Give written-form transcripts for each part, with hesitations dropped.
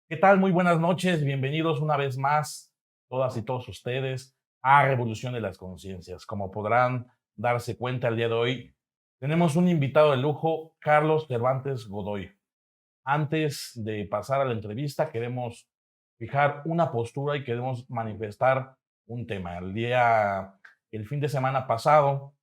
¿Qué tal? Muy buenas noches. Bienvenidos una vez más, todas y todos ustedes, a Revolución de las Conciencias. Como podrán darse cuenta el día de hoy, tenemos un invitado de lujo, Carlos Cervantes Godoy. Antes de pasar a la entrevista, queremos fijar una postura y queremos manifestar un tema. El fin de semana pasado,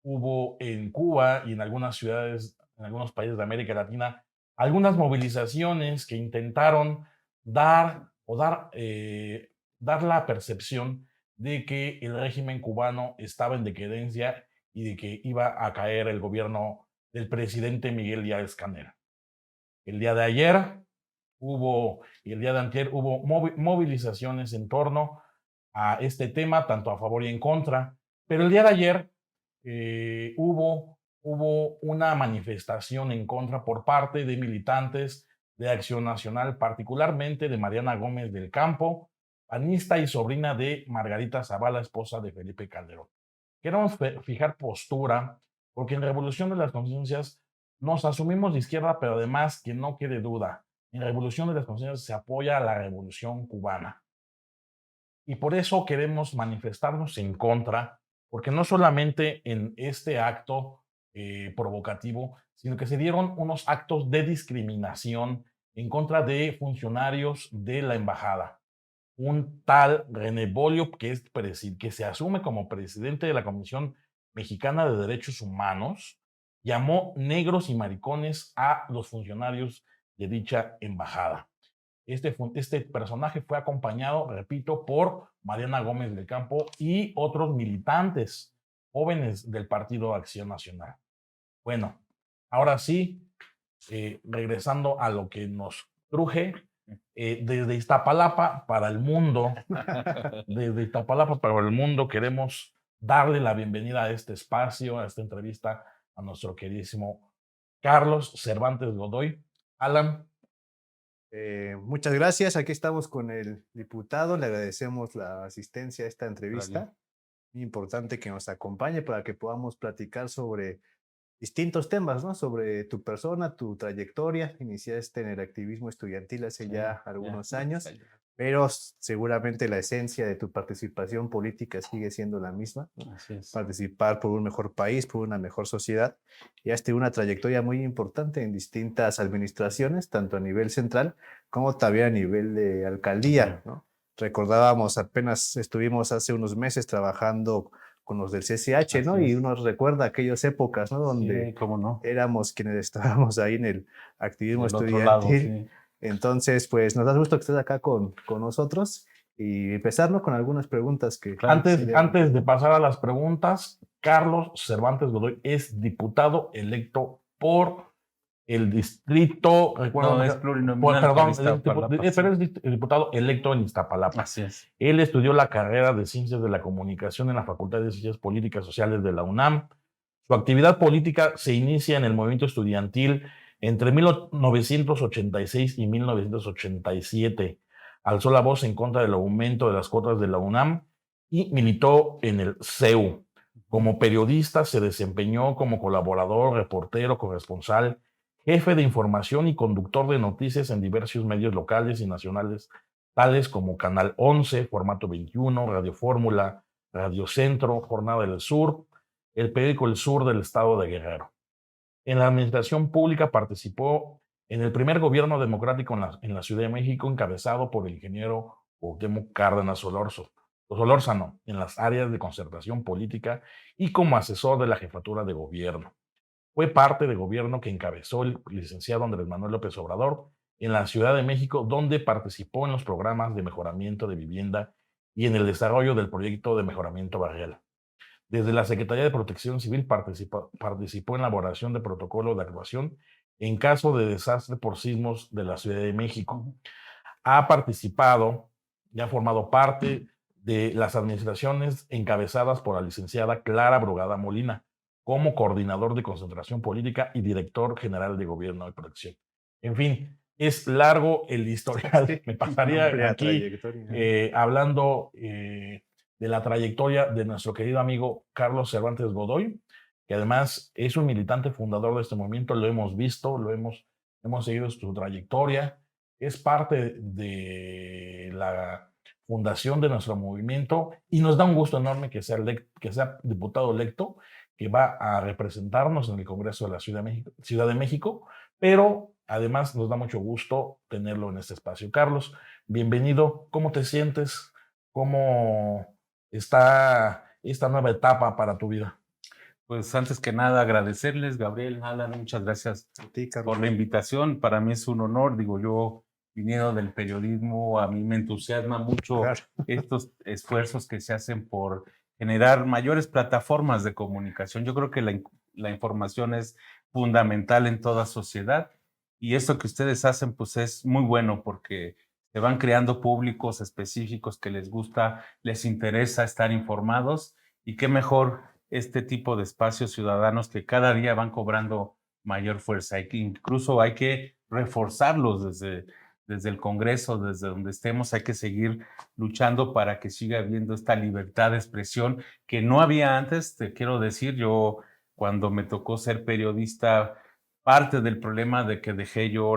hubo en Cuba y en algunas ciudades, en algunos países de América Latina, algunas movilizaciones que intentaron dar o dar la percepción de que el régimen cubano estaba en decadencia y de que iba a caer el gobierno del presidente Miguel Díaz-Canel. El día de ayer y el día de antier hubo movilizaciones en torno a este tema, tanto a favor y en contra, pero el día de ayer hubo una manifestación en contra por parte de militantes de Acción Nacional, particularmente de Mariana Gómez del Campo, panista y sobrina de Margarita Zavala, esposa de Felipe Calderón. Queremos fijar postura, porque en Revolución de las Conciencias nos asumimos de izquierda, pero además que no quede duda, en Revolución de las Conciencias se apoya a la revolución cubana. Y por eso queremos manifestarnos en contra, porque no solamente en este acto provocativo, sino que se dieron unos actos de discriminación en contra de funcionarios de la embajada. Un tal René Bolio, que se asume como presidente de la Comisión Mexicana de Derechos Humanos, llamó negros y maricones a los funcionarios de dicha embajada. Este personaje fue acompañado, repito, por Mariana Gómez del Campo y otros militantes jóvenes del Partido Acción Nacional. Bueno, ahora sí, regresando a lo que nos truje, desde Iztapalapa para el mundo, desde Iztapalapa para el mundo, queremos darle la bienvenida a este espacio, a esta entrevista, a nuestro queridísimo Carlos Cervantes Godoy. Alan. Muchas gracias. Aquí estamos con el diputado. Le agradecemos la asistencia a esta Gracias. entrevista. Muy importante que nos acompañe para que podamos platicar sobre distintos temas, ¿no? Sobre tu persona, tu trayectoria. Iniciaste en el activismo estudiantil hace ya algunos años, pero seguramente la esencia de tu participación política sigue siendo la misma, ¿no? Así es. Participar por un mejor país, por una mejor sociedad. Y has tenido una trayectoria muy importante en distintas administraciones, tanto a nivel central como también a nivel de alcaldía, ¿no? Recordábamos, apenas estuvimos hace unos meses trabajando con los del CCH, ¿no? Así Y es. uno recuerda aquellas épocas, ¿no? Donde Sí, cómo no. éramos quienes estábamos ahí en el activismo Del otro lado, estudiantil. sí. Entonces, pues nos da gusto que estés acá con nosotros y empezarnos con algunas preguntas que... Claro que sí. Antes de pasar a las preguntas, Carlos Cervantes Godoy es diputado electo por el distrito, No, es plurinominal por perdón, Iztapalapa, pero sí. es diputado electo en Iztapalapa. Así es. Él estudió la carrera de Ciencias de la Comunicación en la Facultad de Ciencias Políticas Sociales de la UNAM. Su actividad política se inicia en el movimiento estudiantil entre 1986 y 1987. Alzó la voz en contra del aumento de las cuotas de la UNAM y militó en el CEU. Como periodista se desempeñó como colaborador, reportero, corresponsal, jefe de información y conductor de noticias en diversos medios locales y nacionales, tales como Canal 11, Formato 21, Radio Fórmula, Radio Centro, Jornada del Sur, el periódico El Sur del estado de Guerrero. En la administración pública participó en el primer gobierno democrático en la Ciudad de México, encabezado por el ingeniero Cuauhtémoc Cárdenas Solórzano, en las áreas de concertación política y como asesor de la jefatura de gobierno. Fue parte del gobierno que encabezó el licenciado Andrés Manuel López Obrador en la Ciudad de México, donde participó en los programas de mejoramiento de vivienda y en el desarrollo del proyecto de mejoramiento barrial. Desde la Secretaría de Protección Civil participó en la elaboración de protocolo de actuación en caso de desastre por sismos de la Ciudad de México. Ha participado y ha formado parte de las administraciones encabezadas por la licenciada Clara Brugada Molina como coordinador de concentración política y director general de gobierno y protección. En fin, es largo el historial. Me pasaría aquí hablando de la trayectoria de nuestro querido amigo Carlos Cervantes Godoy, que además es un militante fundador de este movimiento. Lo hemos visto, hemos seguido su trayectoria. es parte de la fundación de nuestro movimiento y nos da un gusto enorme que sea diputado electo, que va a representarnos en el Congreso de la Ciudad de México, pero además nos da mucho gusto tenerlo en este espacio. Carlos, bienvenido. ¿Cómo te sientes? ¿Cómo está esta nueva etapa para tu vida? Pues antes que nada agradecerles, Gabriel, Alan, muchas gracias A ti, por Carlos. la invitación. Para mí es un honor, digo yo, viniendo del periodismo, a mí me entusiasma mucho Claro. estos esfuerzos que se hacen por generar mayores plataformas de comunicación. Yo creo que la información es fundamental en toda sociedad y esto que ustedes hacen pues es muy bueno porque se van creando públicos específicos que les gusta, les interesa estar informados y qué mejor este tipo de espacios ciudadanos que cada día van cobrando mayor fuerza. Incluso hay que reforzarlos desde el Congreso, desde donde estemos, hay que seguir luchando para que siga habiendo esta libertad de expresión que no había antes. Te quiero decir, yo cuando me tocó ser periodista, parte del problema de que dejé yo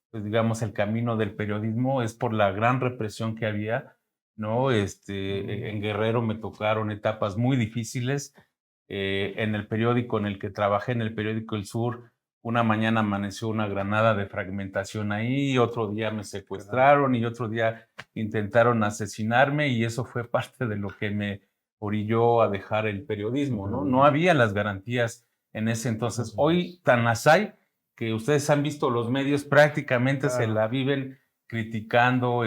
pues digamos, el camino del periodismo es por la gran represión que había, ¿no? En Guerrero me tocaron etapas muy difíciles. En el periódico en el que trabajé, en el periódico El Sur, una mañana amaneció una granada de fragmentación ahí, otro día me secuestraron y otro día intentaron asesinarme y eso fue parte de lo que me orilló a dejar el periodismo, ¿no? No había las garantías en ese entonces. Hoy tan las hay que ustedes han visto los medios prácticamente se la viven criticando,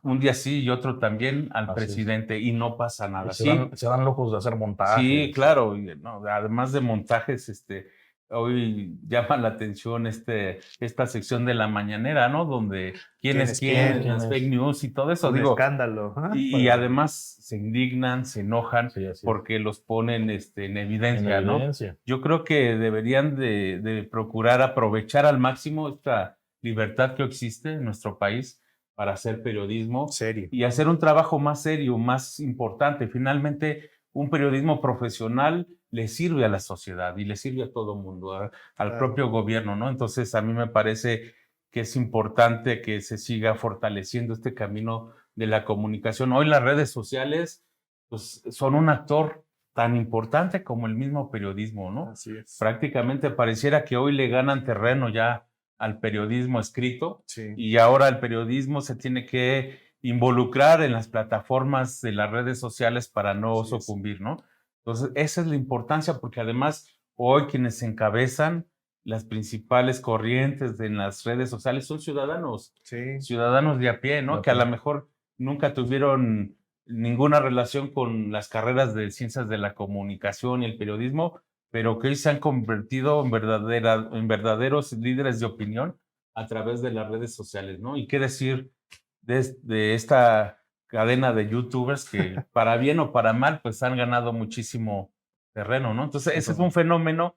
un día sí y otro también al Así es. presidente y no pasa nada. Y Sí, se dan lujos de hacer montajes. sí, claro. No, además de montajes, hoy llama la atención esta sección de la mañanera, ¿no? Donde quién es quién, las fake news y todo eso. Un Digo, escándalo. y además se indignan, se enojan Sí, así es. porque los ponen en evidencia, En ¿no? evidencia. Yo creo que deberían de procurar aprovechar al máximo esta libertad que existe en nuestro país para hacer periodismo Serio. y hacer un trabajo más serio, más importante. Finalmente, un periodismo profesional le sirve a la sociedad y le sirve a todo el mundo, al Claro. propio gobierno, ¿no? Entonces, a mí me parece que es importante que se siga fortaleciendo este camino de la comunicación. Hoy las redes sociales pues, son un actor tan importante como el mismo periodismo, ¿no? Así es. Prácticamente pareciera que hoy le ganan terreno ya al periodismo escrito Sí. y ahora el periodismo se tiene que involucrar en las plataformas de las redes sociales para no Así es. sucumbir, ¿no? Entonces, esa es la importancia porque además hoy quienes encabezan las principales corrientes en las redes sociales son ciudadanos, Sí. ciudadanos de a pie, ¿no? De a Que a lo pie. mejor nunca tuvieron ninguna relación con las carreras de ciencias de la comunicación y el periodismo, pero que hoy se han convertido en verdaderos líderes de opinión a través de las redes sociales, ¿no? Y qué decir de esta cadena de youtubers que para bien o para mal, pues han ganado muchísimo terreno, ¿no? Entonces, ese es un fenómeno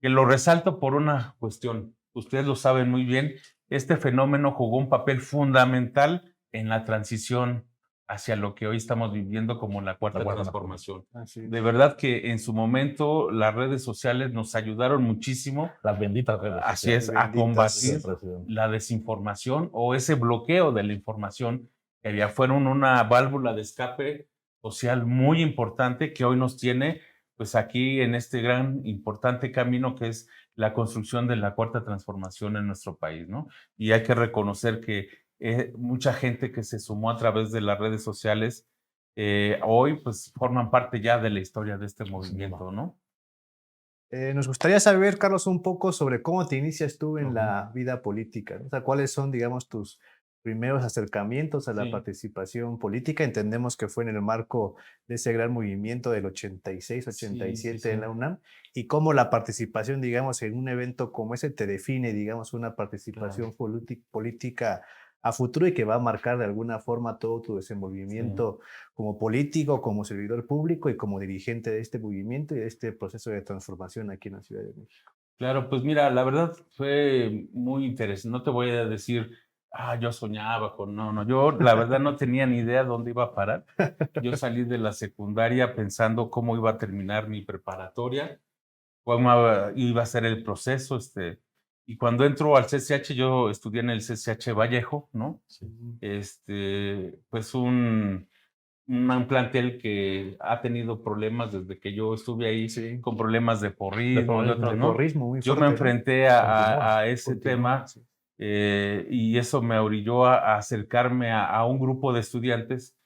que lo resalto por una cuestión. Ustedes lo saben muy bien, este fenómeno jugó un papel fundamental en la transición hacia lo que hoy estamos viviendo como la cuarta transformación. Así es. De verdad que en su momento las redes sociales nos ayudaron muchísimo, Las benditas redes así sociales. es, a benditas, combatir dice el presidente. la desinformación o ese bloqueo de la información que había. Fueron una válvula de escape social muy importante que hoy nos tiene pues aquí en este gran importante camino que es la construcción de la cuarta transformación en nuestro país, ¿no? Y hay que reconocer que mucha gente que se sumó a través de las redes sociales hoy pues forman parte ya de la historia de este movimiento, ¿no? Nos gustaría saber, Carlos, un poco sobre cómo te inicias tú en la vida política, ¿no? O sea, cuáles son, digamos, tus primeros acercamientos a la Sí. participación política. Entendemos que fue en el marco de ese gran movimiento del 86, 87 sí. en la UNAM, y cómo la participación, digamos, en un evento como ese te define, digamos, una participación política a futuro y que va a marcar de alguna forma todo tu desenvolvimiento como político, como servidor público y como dirigente de este movimiento y de este proceso de transformación aquí en la Ciudad de México. Claro, pues mira, la verdad fue muy interesante. No te voy a decir, yo soñaba con, no, yo la verdad no tenía ni idea dónde iba a parar. Yo salí de la secundaria pensando cómo iba a terminar mi preparatoria, cómo iba a ser el proceso, Y cuando entro al CCH, yo estudié en el CCH Vallejo, ¿no? Sí. Pues un plantel que ha tenido problemas desde que yo estuve ahí, Sí. con problemas de porrismo y otros, El ¿no? porrismo muy Yo fuerte, me ¿no? enfrenté Continúa, a ese Continúa, tema sí. y eso me orilló a acercarme a un grupo de estudiantes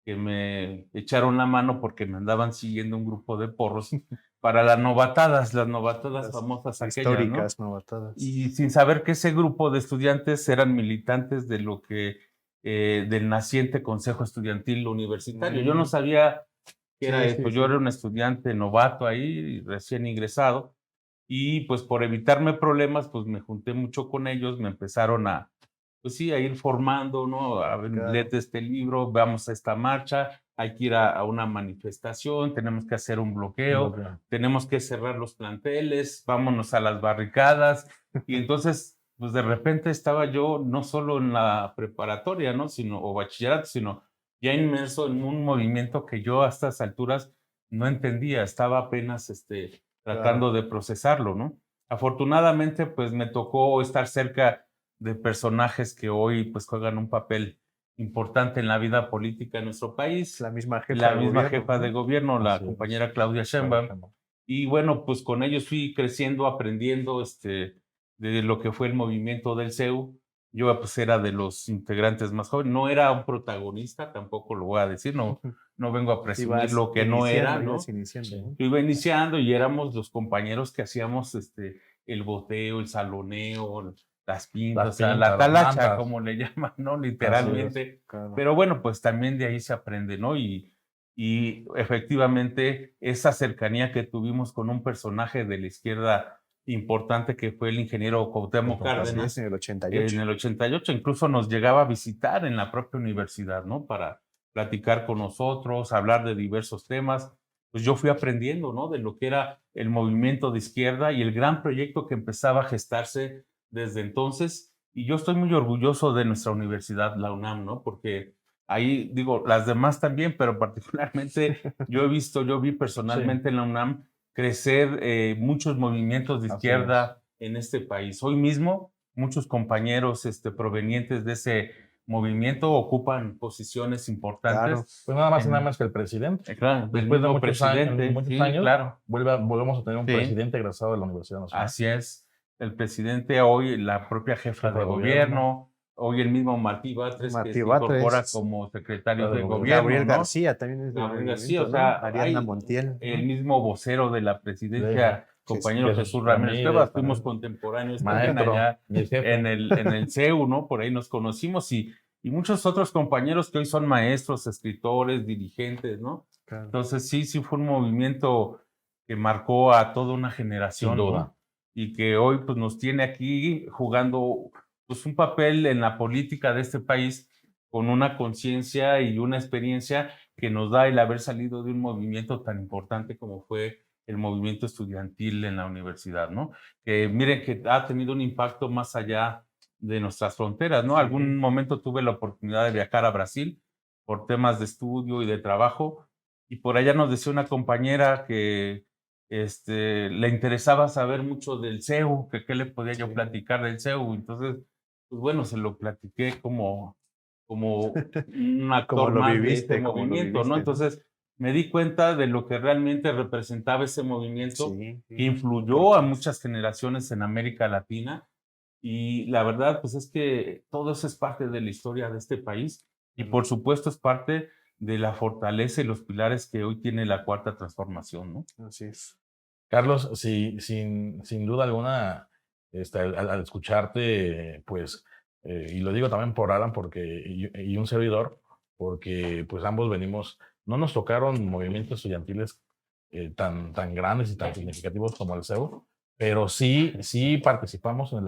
que me echaron la mano porque me andaban siguiendo un grupo de porros para las novatadas Las famosas aquellas, ¿no? históricas novatadas. Y sin saber que ese grupo de estudiantes eran militantes de lo que del naciente Consejo Estudiantil Universitario. Yo no sabía qué era Sí, esto. sí, Yo era sí. un estudiante novato ahí, recién ingresado, y pues por evitarme problemas, pues me junté mucho con ellos, me empezaron pues sí, a ir formando, ¿no? A ver, Claro. léete este libro, vamos a esta marcha, hay que ir a una manifestación, tenemos que hacer un bloqueo, tenemos que cerrar los planteles, vámonos a las barricadas. Y entonces, pues de repente estaba yo no solo en la preparatoria, ¿no? O bachillerato, sino ya inmerso en un movimiento que yo a estas alturas no entendía, estaba apenas tratando de procesarlo, ¿no? Afortunadamente, pues me tocó estar cerca de personajes que hoy pues juegan un papel importante en la vida política de nuestro país. La misma jefa La de misma gobierno, jefa ¿no? de gobierno, la Así es. compañera Claudia Sheinbaum. Y bueno, pues con ellos fui creciendo, aprendiendo de lo que fue el movimiento del CEU. Yo pues era de los integrantes más jóvenes, no era un protagonista, tampoco lo voy a decir, no vengo a presumir Ibas lo que no era, iniciando, ¿no? ibas iniciando, Sí. ¿no? Yo iba iniciando y éramos los compañeros que hacíamos el boteo, el saloneo, las pintas, o sea, la las talacha, mantas. como le llaman, ¿no? Así es. Literalmente. Claro. Pero bueno, pues también de ahí se aprende, ¿no? Y efectivamente esa cercanía que tuvimos con un personaje de la izquierda importante que fue el ingeniero Cuauhtémoc Así es, Así Cárdenas es, en el en 88. el 88, incluso nos llegaba a visitar en la propia universidad, ¿no? Para platicar con nosotros, hablar de diversos temas. Pues yo fui aprendiendo, ¿no? De lo que era el movimiento de izquierda y el gran proyecto que empezaba a gestarse desde entonces. Y yo estoy muy orgulloso de nuestra universidad, la UNAM, ¿no? Porque ahí, digo, las demás también, pero particularmente yo vi personalmente en la UNAM crecer muchos movimientos de Así izquierda en este país. Hoy mismo, muchos compañeros provenientes de ese movimiento ocupan posiciones Claro. importantes. Pues nada más y nada más que el presidente. Claro, el Después de mismo muchos años, presidente, sí, claro. volvemos a tener un Sí. presidente egresado de la Universidad Nacional. Así es. El presidente, hoy la propia jefa de gobierno, hoy el mismo Martí Batres, que Martí se incorpora Batres, como secretario de gobierno, Gabriel ¿no? García también es del Gabriel García, movimiento, o ¿no? sea, Ariadna hay Montiel, el ¿no? mismo vocero de la presidencia, compañero Jesús Jesús Ramírez Ramírez, Cuevas, fuimos también. contemporáneos también Maestro, allá mi jefe. en el CEU, ¿no? Por ahí nos conocimos y muchos otros compañeros que hoy son maestros, escritores, dirigentes, ¿no? Claro. Entonces sí fue un movimiento que marcó a toda una generación, Sin duda. ¿no? Y que hoy pues nos tiene aquí jugando pues un papel en la política de este país con una conciencia y una experiencia que nos da el haber salido de un movimiento tan importante como fue el movimiento estudiantil en la universidad, ¿no? Que miren que ha tenido un impacto más allá de nuestras fronteras, ¿no? Sí. Algún momento tuve la oportunidad de viajar a Brasil por temas de estudio y de trabajo y por allá nos decía una compañera que le interesaba saber mucho del CEU, que qué le podía yo Sí. platicar del CEU. Entonces, pues bueno, se lo platiqué como un actor lo más de viviste, este como lo movimiento, ¿no? viviste, ¿no? Entonces, me di cuenta de lo que realmente representaba ese movimiento Sí, que sí. influyó a muchas generaciones en América Latina. Y la verdad, pues es que todo eso es parte de la historia de este país y por supuesto es parte de la fortaleza y los pilares que hoy tiene la Cuarta Transformación, ¿no? Así es. Carlos, sí, sin duda alguna, al escucharte, pues, y lo digo también por Alan y un servidor, porque pues ambos venimos, no nos tocaron movimientos estudiantiles tan grandes y tan significativos como el CEU, pero sí participamos en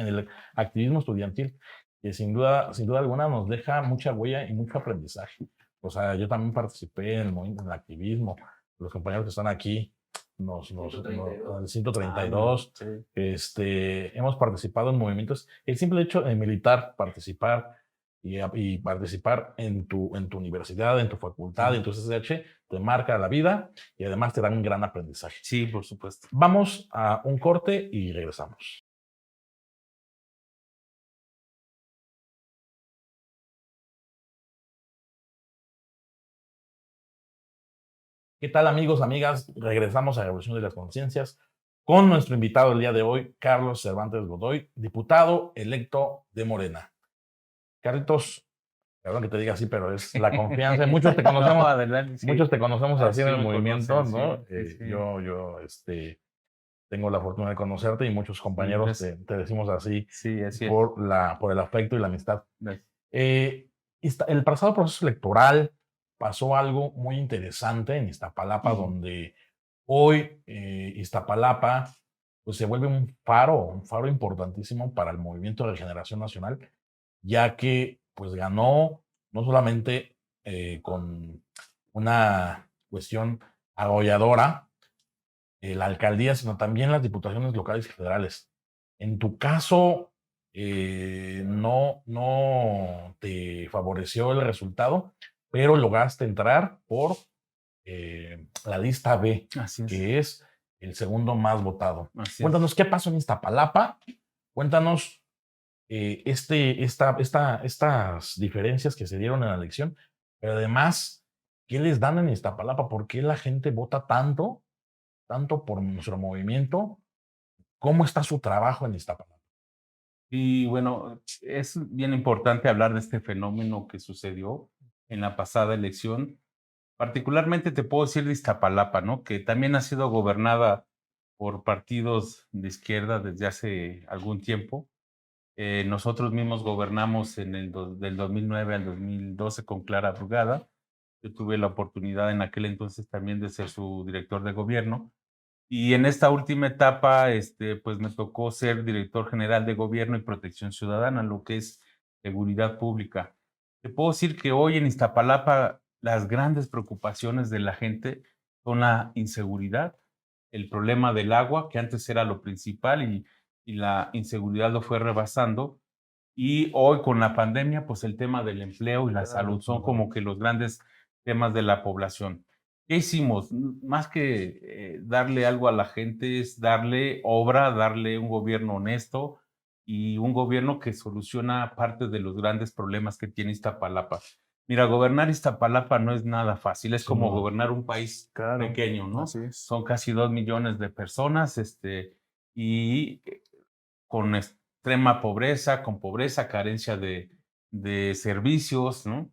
el activismo estudiantil, que sin duda alguna nos deja mucha huella y mucho aprendizaje. O sea, yo también participé en en el activismo, los compañeros que están aquí el 132, hemos participado en movimientos. El simple hecho de militar, participar y participar en tu universidad, en tu facultad, en tu CCH, te marca la vida y además te da un gran aprendizaje. Sí, por supuesto. Vamos a un corte y regresamos. ¿Qué tal, amigos, amigas? Regresamos a Revolución de las Conciencias con nuestro invitado el día de hoy, Carlos Cervantes Godoy, diputado electo de Morena. Carlitos, perdón que te diga así, pero es la confianza. Muchos te conocemos, No, adelante, sí. muchos te conocemos así en el me movimiento, conocen, ¿no? sí, sí. Yo tengo la fortuna de conocerte y muchos compañeros Gracias. te decimos así Sí, así es. por el afecto y la amistad. Gracias. El pasado proceso electoral pasó algo muy interesante en Iztapalapa, donde hoy Iztapalapa pues, se vuelve un faro importantísimo para el Movimiento de Regeneración Nacional, ya que pues, ganó no solamente con una cuestión arrolladora la alcaldía, sino también las diputaciones locales y federales. En tu caso, no te favoreció el resultado, pero lograste entrar por la lista B, Así es. que es el segundo más votado. Así es. Cuéntanos qué pasó en Iztapalapa, cuéntanos estas diferencias que se dieron en la elección, pero además, ¿qué les dan en Iztapalapa? ¿Por qué la gente vota tanto por nuestro movimiento? ¿Cómo está su trabajo en Iztapalapa? Y bueno, es bien importante hablar de este fenómeno que sucedió en la pasada elección. Particularmente te puedo decir de Iztapalapa, ¿no? Que también ha sido gobernada por partidos de izquierda desde hace algún tiempo. Nosotros mismos gobernamos del 2009 al 2012 con Clara Brugada. Yo tuve la oportunidad en aquel entonces también de ser su director de gobierno. Y en esta última etapa, pues me tocó ser director general de Gobierno y Protección Ciudadana, lo que es seguridad pública. Te puedo decir que hoy en Iztapalapa las grandes preocupaciones de la gente son la inseguridad, el problema del agua, que antes era lo principal y la inseguridad lo fue rebasando. Y hoy con la pandemia, pues el tema del empleo y la salud son como que los grandes temas de la población. ¿Qué hicimos? Más que darle algo a la gente, es darle obra, darle un gobierno honesto y un gobierno que soluciona parte de los grandes problemas que tiene Iztapalapa. Mira, gobernar Iztapalapa no es nada fácil, es como No, gobernar un país Claro, pequeño, ¿no? así es. Son casi 2 millones de personas, y con extrema pobreza, con pobreza, carencia de servicios, ¿no?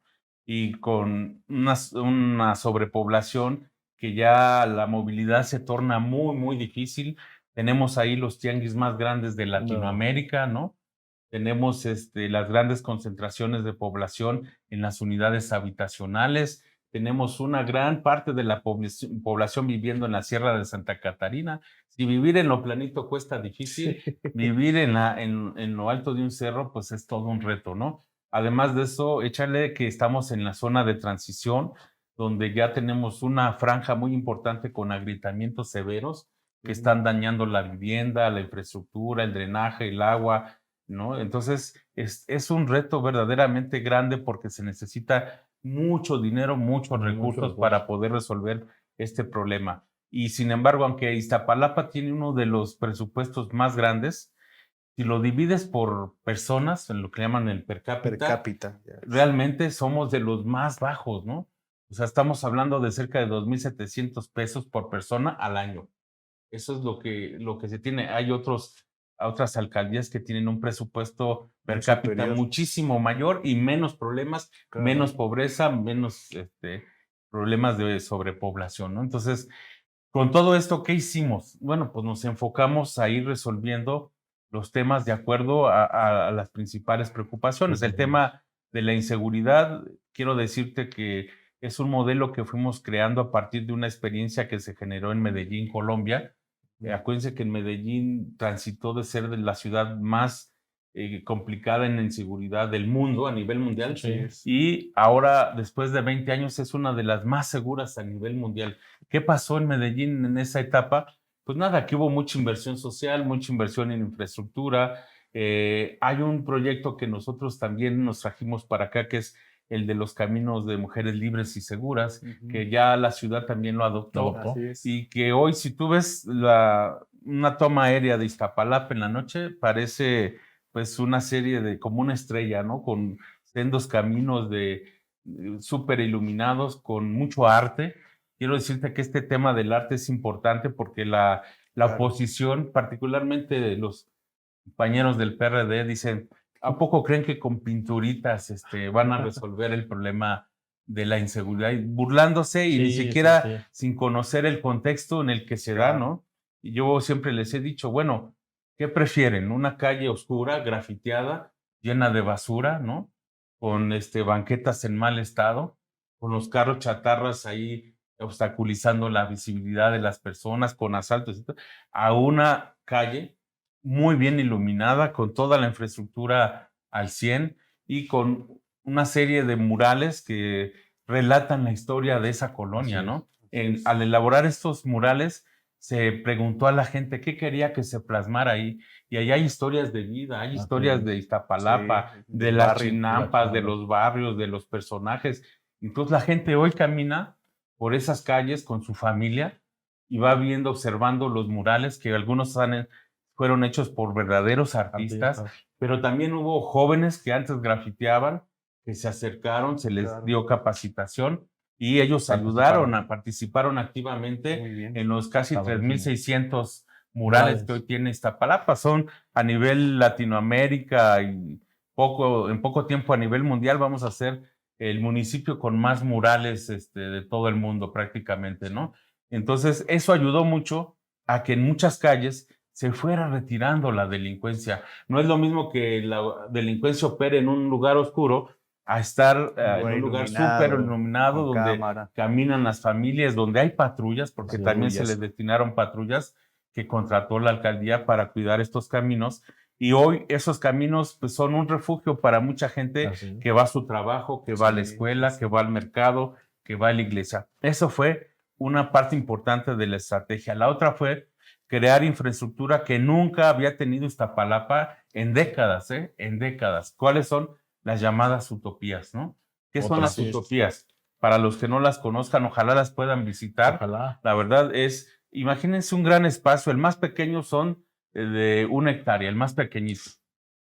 Y con una sobrepoblación que ya la movilidad se torna muy, muy difícil. Tenemos ahí los tianguis más grandes de No, Latinoamérica, ¿no? Tenemos las grandes concentraciones de población en las unidades habitacionales. Tenemos una gran parte de la población viviendo en la Sierra de Santa Catarina. Si vivir en lo planito cuesta difícil, vivir en lo alto de un cerro, pues es todo un reto, ¿no? Además de eso, échale que estamos en la zona de transición, donde ya tenemos una franja muy importante con agrietamientos severos que están dañando la vivienda, la infraestructura, el drenaje, el agua, ¿no? Entonces, es un reto verdaderamente grande porque se necesita mucho dinero, muchos recursos para poder resolver este problema. Y sin embargo, aunque Iztapalapa tiene uno de los presupuestos más grandes, si lo divides por personas, en lo que llaman el per per cápita, cápita. Ya. realmente somos de los más bajos, ¿no? O sea, estamos hablando de cerca de 2,700 pesos por persona al año. Eso es lo que se tiene. Hay otras alcaldías que tienen un presupuesto per Muy cápita superior. muchísimo mayor y menos problemas, Claro. menos pobreza, menos problemas de sobrepoblación, ¿no? Entonces, con todo esto, ¿qué hicimos? Bueno, pues nos enfocamos a ir resolviendo los temas de acuerdo a las principales preocupaciones. El tema de la inseguridad, quiero decirte que es un modelo que fuimos creando a partir de una experiencia que se generó en Medellín, Colombia. Acuérdense que en Medellín transitó de ser de la ciudad más complicada en inseguridad del mundo, a nivel mundial, Sí. y ahora, después de 20 años, es una de las más seguras a nivel mundial. ¿Qué pasó en Medellín en esa etapa? Pues nada, aquí hubo mucha inversión social, mucha inversión en infraestructura. Hay un proyecto que nosotros también nos trajimos para acá, que es el de los caminos de mujeres libres y seguras, que ya la ciudad también lo adoptó. Así es. Y que hoy, si tú ves una toma aérea de Iztapalapa en la noche, parece pues una serie de, como una estrella, ¿no? Con sendos caminos súper iluminados, con mucho arte. quiero decirte que este tema del arte es importante porque la Claro. oposición, particularmente los compañeros del PRD, dicen, ¿a poco creen que con pinturitas van a resolver el problema de la inseguridad? Y burlándose y ni Sí, sí, siquiera sí. sin conocer el contexto en el que se da, Claro. ¿no? Y yo siempre les he dicho, bueno, ¿qué prefieren? ¿Una calle oscura, grafiteada, llena de basura, ¿no? Con banquetas en mal estado, con los carros chatarras ahí obstaculizando la visibilidad de las personas, con asaltos, a una calle muy bien iluminada, con toda la infraestructura al 100 y con una serie de murales que relatan la historia de esa colonia, Así es. ¿no? Al elaborar estos murales, se preguntó a la gente qué quería que se plasmara ahí. Y ahí hay historias de vida, hay Así historias es. de Sí, Iztapalapa, de del las barrio. chinampas, de los barrios, de los personajes. Entonces la gente hoy camina por esas calles con su familia y va viendo, observando los murales que algunos fueron hechos por verdaderos artistas, Artistas. pero también hubo jóvenes que antes grafiteaban, que se acercaron, se les Claro. dio capacitación y ellos Participaron. participaron activamente Muy bien. en los casi Establecimiento. 3,600 murales que hoy Murales. tiene Iztapalapa. Son a nivel Latinoamérica y en poco tiempo a nivel mundial vamos a ser el municipio con más murales de todo el mundo prácticamente, ¿no? Entonces, eso ayudó mucho a que en muchas calles se fuera retirando la delincuencia. No es lo mismo que la delincuencia opere en un lugar oscuro a estar en un lugar súper iluminado con donde cámara. caminan las familias, donde hay patrullas, porque Así es. también se Patrullas. les destinaron patrullas que contrató la alcaldía para cuidar estos caminos. Y hoy esos caminos pues, son un refugio para mucha gente Así es. que va a su trabajo, que va a la Sí, escuela, sí, que sí. va al mercado, que va a la iglesia. Eso fue una parte importante de la estrategia. La otra fue crear infraestructura que nunca había tenido Iztapalapa en décadas, ¿eh? En décadas. ¿Cuáles son las llamadas utopías, no? ¿Qué son las Otras. utopías? Para los que no las conozcan, ojalá las puedan visitar. Ojalá. La verdad es, imagínense un gran espacio, el más pequeño son de 1 hectárea, el más pequeñito.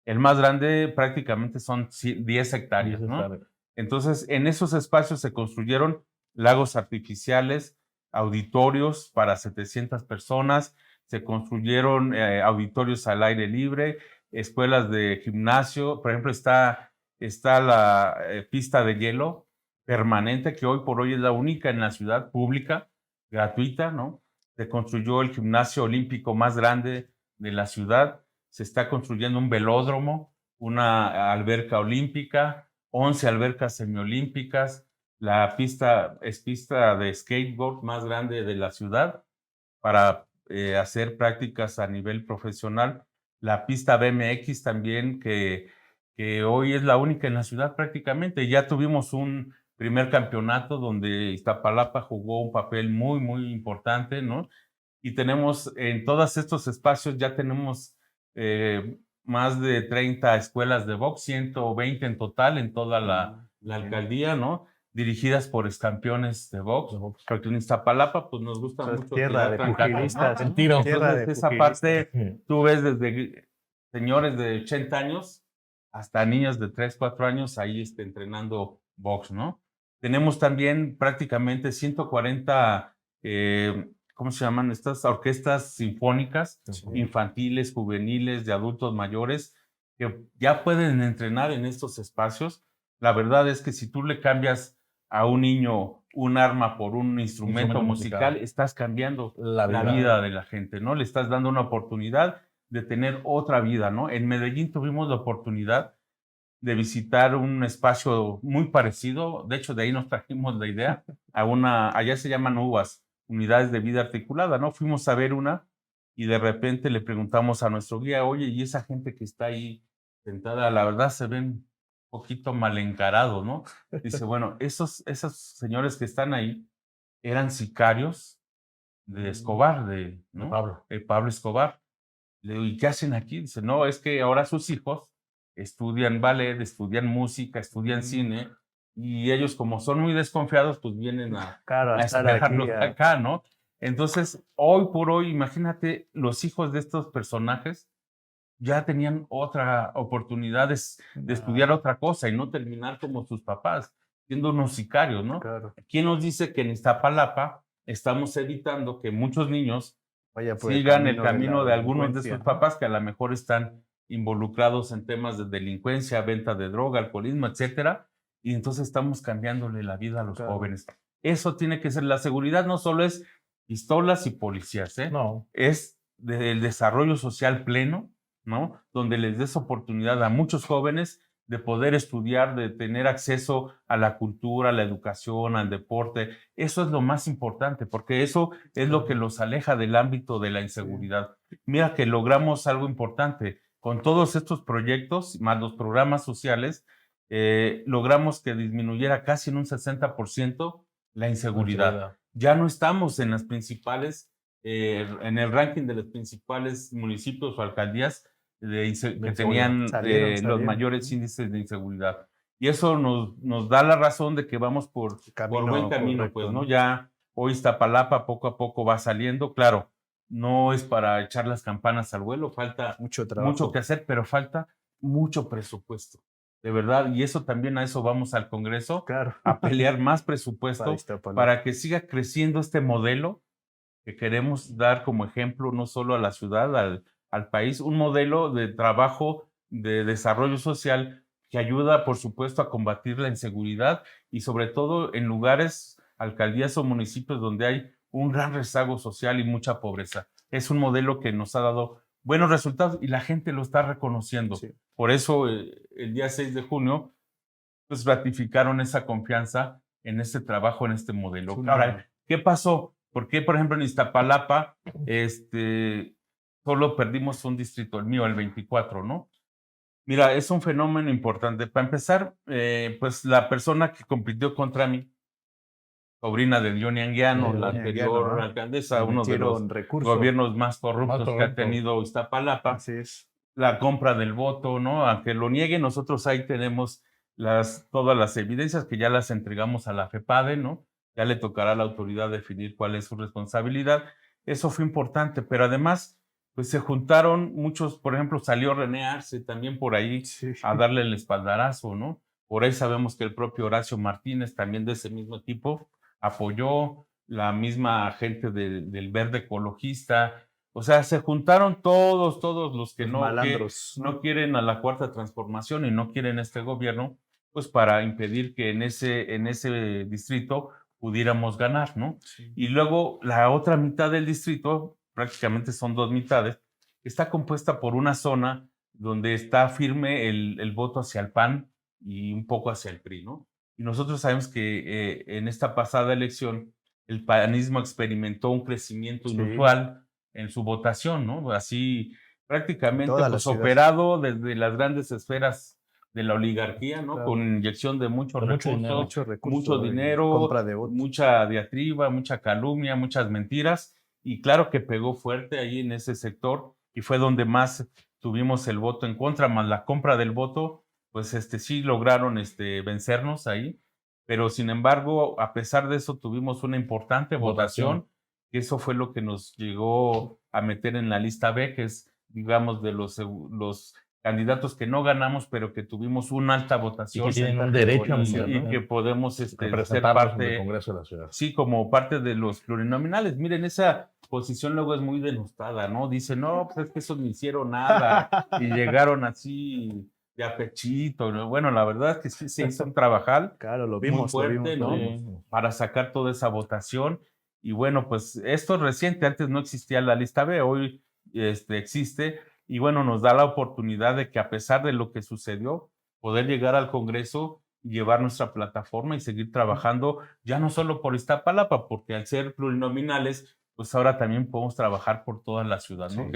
El más grande prácticamente son 10 hectáreas, ¿no? Entonces, en esos espacios se construyeron lagos artificiales, auditorios para 700 personas, se construyeron auditorios al aire libre, escuelas de gimnasio, por ejemplo, está la pista de hielo permanente, que hoy por hoy es la única en la ciudad pública, gratuita, ¿no? Se construyó el gimnasio olímpico más grande de la ciudad, se está construyendo un velódromo, una alberca olímpica, 11 albercas semiolímpicas, la pista es pista de skateboard más grande de la ciudad para hacer prácticas a nivel profesional. La pista BMX también, que hoy es la única en la ciudad prácticamente. Ya tuvimos un primer campeonato donde Iztapalapa jugó un papel muy, muy importante, ¿no? Y tenemos en todos estos espacios, ya tenemos más de 30 escuelas de box, 120 en total en toda la alcaldía, ¿no? Dirigidas por excampeones de box. Porque en Iztapalapa, pues nos gusta mucho Tierra tirar de trancazos, ¿no? pugilistas. El tiro. Tierra Entonces, de esa pugilistas. parte, tú ves desde señores de 80 años hasta niños de 3, 4 años ahí entrenando box, ¿no? Tenemos también prácticamente 140, ¿cómo se llaman? Estas orquestas sinfónicas, infantiles, juveniles, de adultos mayores, que ya pueden entrenar en estos espacios. La verdad es que si tú le cambias a un niño un arma por un instrumento musical, estás cambiando La vida de la gente, ¿no? Le estás dando una oportunidad de tener otra vida, ¿no? En Medellín tuvimos la oportunidad de visitar un espacio muy parecido, de hecho de ahí nos trajimos la idea, allá se llaman UVAS, unidades de vida articulada, ¿no? Fuimos a ver una y de repente le preguntamos a nuestro guía, oye, ¿y esa gente que está ahí sentada, la verdad se ven un poquito mal encarados, ¿no? Dice, bueno, esos señores que están ahí eran sicarios de Escobar, ¿no? Pablo. Pablo Escobar. Le digo, ¿y qué hacen aquí? Dice, no, es que ahora sus hijos estudian ballet, estudian música, estudian cine, y ellos como son muy desconfiados, pues vienen a Claro, a estar aquí. esperarlos acá, ¿no? Entonces, hoy por hoy, imagínate, los hijos de estos personajes ya tenían otra oportunidad de estudiar otra cosa y no terminar como sus papás. siendo unos sicarios, ¿no? Claro. ¿Quién nos dice que en Iztapalapa estamos evitando que muchos niños Vaya por sigan el camino de la algunos de delincuencia, sus ¿no? papás que a lo mejor están involucrados en temas de delincuencia, venta de droga, alcoholismo, etcétera? Y entonces estamos cambiándole la vida a los Claro. jóvenes. Eso tiene que ser, la seguridad no solo es pistolas y policías, ¿eh? No, Es del desarrollo social pleno, ¿no? Donde les des oportunidad a muchos jóvenes de poder estudiar, de tener acceso a la cultura, a la educación, al deporte. Eso es lo más importante, porque eso es lo que los aleja del ámbito de la inseguridad. Mira que logramos algo importante. Con todos estos proyectos, más los programas sociales, logramos que disminuyera casi en un 60% la inseguridad. Ya no estamos en las principales, en el ranking de los principales municipios o alcaldías que tenían los Salieron. mayores índices de inseguridad. Y eso nos da la razón de que vamos por buen camino, correcto, pues, ¿no? Ya hoy Iztapalapa poco a poco va saliendo. Claro, no es para echar las campanas al vuelo, falta Mucho trabajo. mucho que hacer, pero falta mucho presupuesto, de verdad. Y eso también, a eso vamos al Congreso, Claro. a pelear más Para presupuesto Iztapalapa. para que siga creciendo este modelo que queremos dar como ejemplo no solo a la ciudad, al país, un modelo de trabajo, de desarrollo social que ayuda, por supuesto, a combatir la inseguridad y sobre todo en lugares, alcaldías o municipios donde hay un gran rezago social y mucha pobreza. Es un modelo que nos ha dado buenos resultados y la gente lo está reconociendo. Sí. Por eso, el día 6 de junio, pues ratificaron esa confianza en este trabajo, en este modelo. Ahora, ¿qué pasó? ¿Por qué, por ejemplo, en Iztapalapa, solo perdimos un distrito, el mío, el 24, ¿no? Mira, es un fenómeno importante. Para empezar, pues la persona que compitió contra mí, sobrina de Johnny Anguiano, la Johnny anterior Anguiano, ¿no? alcaldesa, Le uno de los metieron recurso. gobiernos más corruptos que ha corrupto. tenido Iztapalapa, Así es. la compra del voto, ¿no? Aunque lo niegue, nosotros ahí tenemos todas las evidencias que ya las entregamos a la FEPADE, ¿no? Ya le tocará a la autoridad definir cuál es su responsabilidad. Eso fue importante, pero además, pues se juntaron muchos, por ejemplo, salió René Arce también por ahí Sí. a darle el espaldarazo, ¿no? Por ahí sabemos que el propio Horacio Martínez, también de ese mismo equipo, apoyó, la misma gente del Verde Ecologista. O sea, se juntaron todos los que Los no malandros, no quieren a la Cuarta Transformación y no quieren este gobierno, pues para impedir que en ese distrito pudiéramos ganar, ¿no? Sí. Y luego la otra mitad del distrito, prácticamente son dos mitades, está compuesta por una zona donde está firme el voto hacia el PAN y un poco hacia el PRI, ¿no? Y nosotros sabemos que en esta pasada elección el panismo experimentó un crecimiento Sí. inusual en su votación, ¿no? Así prácticamente Toda la pues ciudad. operado desde las grandes esferas de la oligarquía, ¿no? Claro. Con inyección de muchos De mucho recursos, dinero. Mucho recurso mucho en dinero, compra de votos. mucha diatriba, mucha calumnia, muchas mentiras, y claro que pegó fuerte ahí en ese sector y fue donde más tuvimos el voto en contra, más la compra del voto, pues sí lograron vencernos ahí, pero sin embargo, a pesar de eso, tuvimos una importante votación, y eso fue lo que nos llegó a meter en la lista B, que es, digamos, de los candidatos que no ganamos, pero que tuvimos una alta Y votación. que tienen un derecho a Y que podemos ser representarnos en el parte, Congreso de la Ciudad. sí, como parte de los plurinominales. Miren, esa posición luego es muy denostada, ¿no? Dicen, no, pues es que esos no hicieron nada y llegaron así de a pechito, ¿no? Bueno, la verdad es que sí se hizo un trabajal Claro, lo muy vimos, fuerte, lo ¿no? vimos. Para sacar toda esa votación. Y bueno, pues esto es reciente, antes no existía la lista B, hoy existe, y bueno, nos da la oportunidad de que a pesar de lo que sucedió, poder llegar al Congreso y llevar nuestra plataforma y seguir trabajando, ya no solo por Iztapalapa, porque al ser plurinominales, pues ahora también podemos trabajar por toda la ciudad, ¿no? Sí.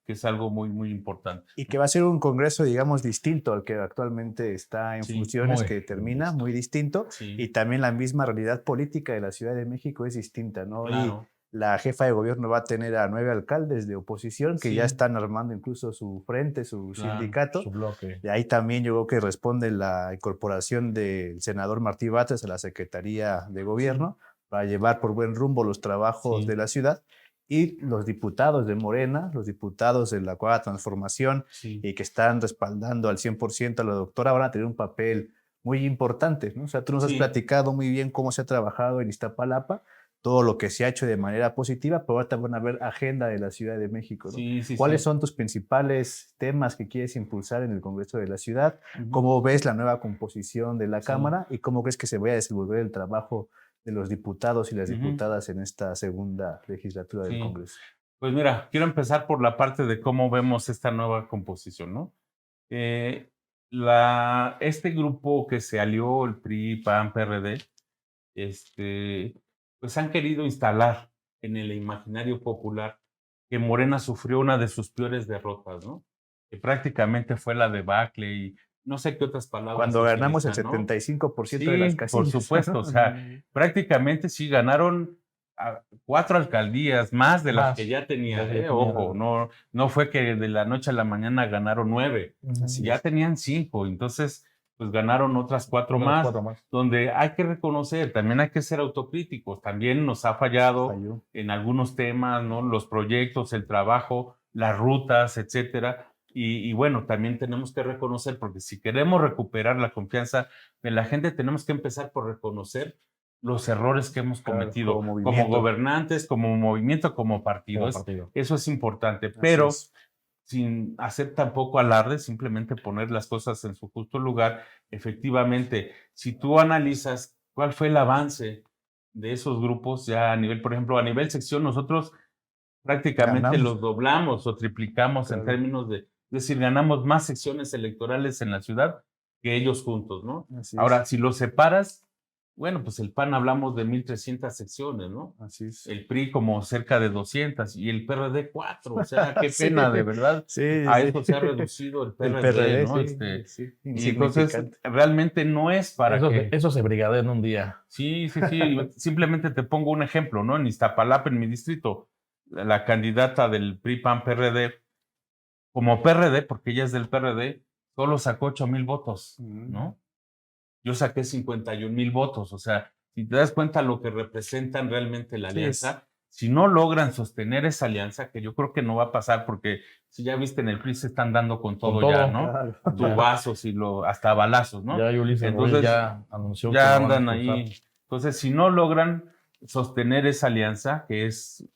Que es algo muy, muy importante. Y que va a ser un congreso, digamos, distinto al que actualmente está en Sí, funciones, muy que termina, muy distinto. Sí, Y también la misma realidad política de la Ciudad de México es distinta, ¿no? claro. Y la jefa de gobierno va a tener a 9 alcaldes de oposición que ya Sí. están armando incluso su frente, su Claro, sindicato. Su bloque. De ahí también yo creo que responde la incorporación del senador Martí Batres a la Secretaría de Gobierno para llevar por buen rumbo los trabajos Sí. de la ciudad. Y los diputados de Morena, los diputados de la Cuarta Transformación, Sí. y que están respaldando al 100% a la doctora, van a tener un papel muy importante, ¿no? O sea, tú nos has Sí. platicado muy bien cómo se ha trabajado en Iztapalapa, todo lo que se ha hecho de manera positiva, pero ahora también van a ver agenda de la Ciudad de México, ¿no? Sí, sí, ¿Cuáles sí. son tus principales temas que quieres impulsar en el Congreso de la Ciudad? Ujú. ¿Cómo ves la nueva composición de la Sí. Cámara y cómo crees que se vaya a desenvolver el trabajo de los diputados y las Ujú. diputadas en esta segunda legislatura del Sí. Congreso? Pues mira, quiero empezar por la parte de cómo vemos esta nueva composición, ¿no? Eh, este grupo que se alió, el PRI, PAN, PRD, pues han querido instalar en el imaginario popular que Morena sufrió una de sus peores derrotas, ¿no? Que prácticamente fue la debacle y no sé qué otras palabras Cuando ganamos el utilizan, ¿no? 75% de las Sí, por casillas. supuesto, o sea, prácticamente sí ganaron 4 alcaldías más de las que ya tenían, ojo, no fue que de la noche a la mañana ganaron 9, Así ya es. tenían 5, entonces pues ganaron otras 4 más, 4 más. donde hay que reconocer, también hay que ser autocríticos, también nos ha fallado Falló. en algunos temas, ¿no? Los proyectos, el trabajo, las rutas, etcétera. Y bueno, también tenemos que reconocer, porque si queremos recuperar la confianza de la gente, tenemos que empezar por reconocer los errores que hemos Claro, cometido como como movimiento. gobernantes, como movimiento, como partido. Como partido. Eso es importante, Así pero es. sin hacer tampoco alarde, simplemente poner las cosas en su justo lugar. Efectivamente, si tú analizas cuál fue el avance de esos grupos ya a nivel, por ejemplo, a nivel sección, nosotros prácticamente Ganamos. los doblamos o triplicamos en Claro. términos de, es decir, ganamos más secciones electorales en la ciudad que ellos juntos, ¿no? Así Ahora, es. si los separas, bueno, pues el PAN hablamos de 1,300 secciones, ¿no? Así es. El PRI como cerca de 200 y el PRD 4, o sea, qué Sí, pena, de verdad. sí, A sí. eso se ha reducido el El PRD, PRD, ¿no? sí, sí, Y entonces, insignificante. realmente no es para Eso, que... eso se brigadea en un día. Sí, sí, sí. Simplemente te pongo un ejemplo, ¿no? En Iztapalapa, en mi distrito, la candidata del PRI, PAN, PRD, como PRD, porque ella es del PRD, solo sacó 8,000 votos, ¿no? Yo saqué 51,000 votos. O sea, si te das cuenta lo que representan realmente la Sí, alianza, si no logran sostener esa alianza, que yo creo que no va a pasar, porque si ya viste en el PRI se están dando con todo ya, todo. ¿no? claro. Tubazos y hasta balazos, ¿no? Ya Ulises Ruiz Entonces, ya anunció que ya lo van a andan expulsar. ahí. Entonces, si no logran sostener esa alianza, que es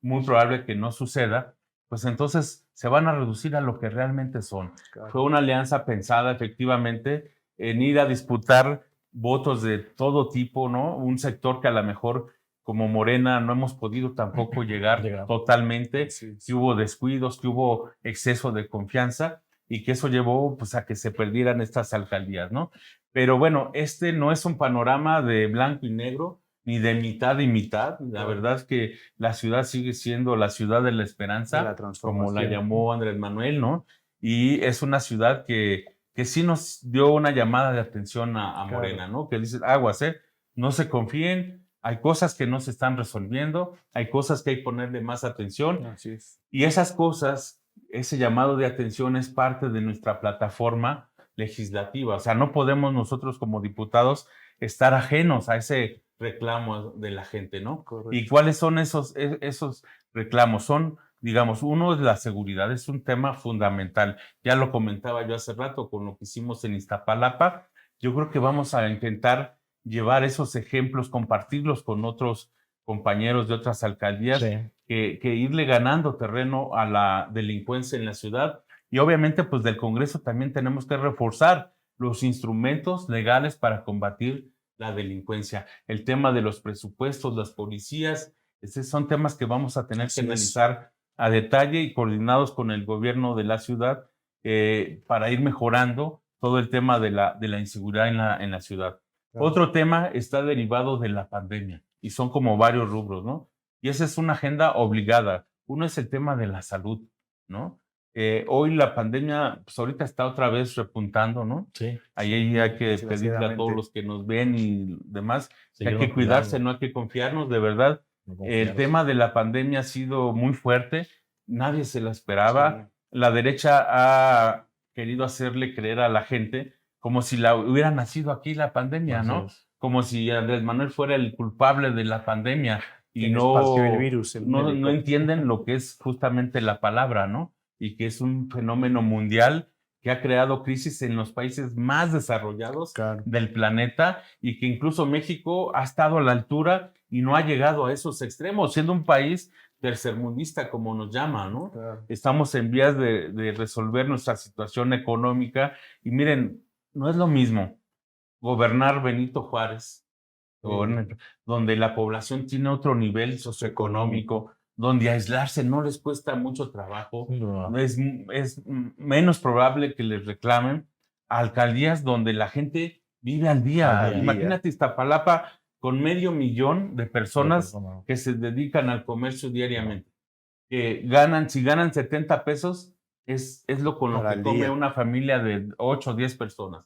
muy probable que no suceda, pues entonces se van a reducir a lo que realmente son. Claro. Fue una alianza pensada efectivamente en ir a disputar votos de todo tipo, ¿no? Un sector que a lo mejor como Morena no hemos podido tampoco llegar totalmente, Sí, sí. que hubo descuidos, que hubo exceso de confianza y que eso llevó pues a que se perdieran estas alcaldías, ¿no? Pero bueno, este no es un panorama de blanco y negro, ni de mitad y mitad. La verdad es que la ciudad sigue siendo la ciudad de la esperanza, De la como la transformación. llamó Andrés Manuel, ¿no? Y es una ciudad que sí nos dio una llamada de atención a Claro. Morena, ¿no? Que dice, aguas, no se confíen, hay cosas que no se están resolviendo, hay cosas que hay que ponerle más atención. Así es. Y esas cosas, ese llamado de atención es parte de nuestra plataforma legislativa. O sea, no podemos nosotros como diputados estar ajenos a ese reclamo de la gente, ¿no? Correcto. ¿Y cuáles son esos reclamos? Son, digamos, uno es la seguridad, es un tema fundamental. Ya lo comentaba yo hace rato con lo que hicimos en Iztapalapa. Yo creo que vamos a intentar llevar esos ejemplos, compartirlos con otros compañeros de otras alcaldías, Sí. que irle ganando terreno a la delincuencia en la ciudad. Y obviamente, pues del Congreso también tenemos que reforzar los instrumentos legales para combatir la delincuencia. El tema de los presupuestos, las policías, esos son temas que vamos a tener que analizar a detalle y coordinados con el gobierno de la ciudad para ir mejorando todo el tema de la inseguridad en la ciudad. Claro. Otro tema está derivado de la pandemia y son como varios rubros, ¿no? Y esa es una agenda obligada. Uno es el tema de la salud, ¿no? Hoy la pandemia, pues ahorita está otra vez repuntando, ¿no? Sí. Ahí hay que pedirle a todos Desgraciadamente. los que nos ven y demás que hay Seguirnos que cuidarse, cuidando. no hay que confiarnos, de verdad. No El confiarse. tema de la pandemia ha sido muy fuerte, nadie se la esperaba. Sí. La derecha ha querido hacerle creer a la gente como si hubiera nacido aquí la pandemia, Así ¿no? es. Como si Andrés Manuel fuera el culpable de la pandemia y Quien esparció el virus, el no médico. entienden lo que es justamente la palabra, ¿no? Y que es un fenómeno mundial que ha creado crisis en los países más desarrollados Claro. del planeta y que incluso México ha estado a la altura y no ha llegado a esos extremos, siendo un país tercermundista, como nos llama, ¿no? Claro. Estamos en vías de resolver nuestra situación económica y miren, no es lo mismo gobernar Benito Juárez, donde la población tiene otro nivel socioeconómico, donde aislarse no les cuesta mucho trabajo, No. es menos probable que les reclamen, a alcaldías donde la gente vive al día. Al día. Imagínate Iztapalapa con 500,000 de personas personas. que se dedican al comercio diariamente, que ganan, si ganan 70 pesos, es lo con lo Para que el come día. una familia de 8 o 10 personas.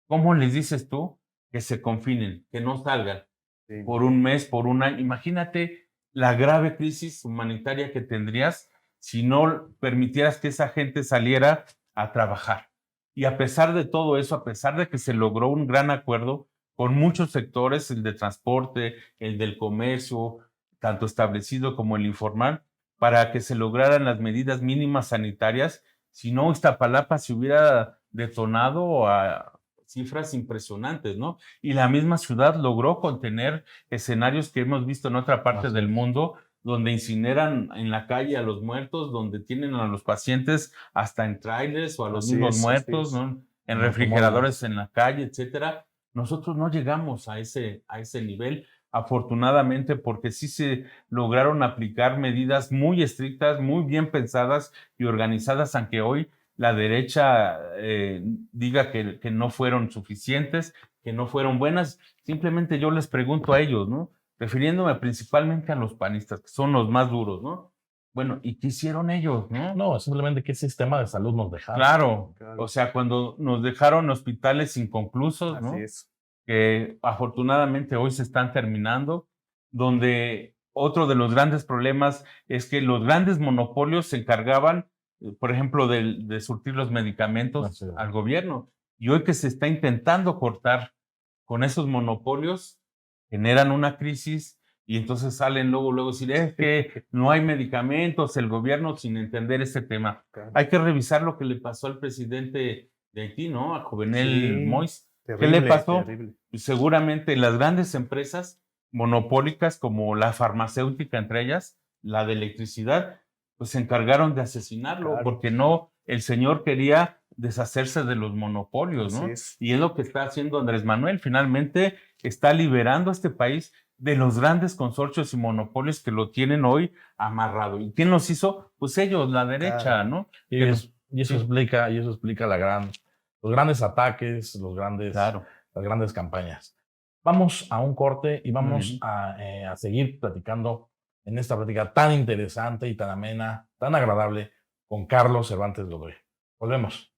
¿Cómo les dices tú que se confinen, que no salgan Sí. por un mes, por un año? Imagínate la grave crisis humanitaria que tendrías si no permitieras que esa gente saliera a trabajar. Y a pesar de todo eso, a pesar de que se logró un gran acuerdo con muchos sectores, el de transporte, el del comercio, tanto establecido como el informal, para que se lograran las medidas mínimas sanitarias, si no, Iztapalapa se hubiera detonado a cifras impresionantes, ¿no? Y la misma ciudad logró contener escenarios que hemos visto en otra parte del mundo, donde incineran en la calle a los muertos, donde tienen a los pacientes hasta en trailers o a los Así mismos es, muertos, así es. ¿no? En En refrigeradores en la calle, etcétera. Nosotros no llegamos a ese nivel, afortunadamente, porque sí se lograron aplicar medidas muy estrictas, muy bien pensadas y organizadas, aunque hoy la derecha diga que no fueron suficientes, que no fueron buenas. Simplemente yo les pregunto a ellos, ¿no? Refiriéndome principalmente a los panistas, que son los más duros, ¿no? Bueno, ¿y qué hicieron ellos, no? No, simplemente qué sistema de salud nos dejaron. Claro, Claro. o sea, cuando nos dejaron hospitales inconclusos, Así ¿no? es. Que afortunadamente hoy se están terminando, donde otro de los grandes problemas es que los grandes monopolios se encargaban, por ejemplo, de surtir los medicamentos Así es. al gobierno. Y hoy que se está intentando cortar con esos monopolios, generan una crisis y entonces salen luego decir, es que no hay medicamentos, el gobierno sin entender este tema. Claro. Hay que revisar lo que le pasó al presidente de Haití, ¿no? A Jovenel Sí, Moïse. ¿Qué terrible, le pasó? terrible. Seguramente las grandes empresas monopólicas como la farmacéutica, entre ellas, la de electricidad, pues se encargaron de asesinarlo, Claro. porque no, el señor quería deshacerse de los monopolios, Así ¿no? es. Y es lo que está haciendo Andrés Manuel, finalmente está liberando a este país de los grandes consorcios y monopolios que lo tienen hoy amarrado. ¿Y quién los hizo? Pues ellos, la derecha, Claro. ¿no? Y, Que y eso sí. explica los grandes ataques, Claro. las grandes campañas. Vamos a un corte y Muy vamos bien. a seguir platicando en esta plática tan interesante y tan amena, tan agradable con Carlos Cervantes Godoy. Volvemos.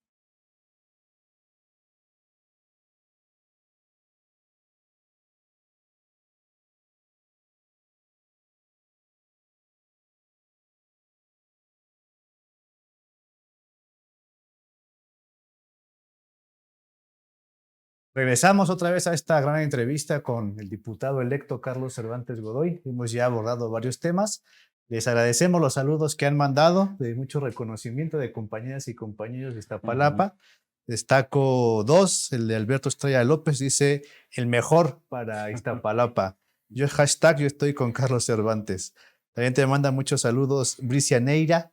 Regresamos otra vez a esta gran entrevista con el diputado electo Carlos Cervantes Godoy. Hemos ya abordado varios temas. Les agradecemos los saludos que han mandado, de mucho reconocimiento de compañeras y compañeros de Iztapalapa. Destaco dos, el de Alberto Estrella López dice, el mejor para Iztapalapa. Yo estoy con Carlos Cervantes. También te manda muchos saludos Bricia Neira,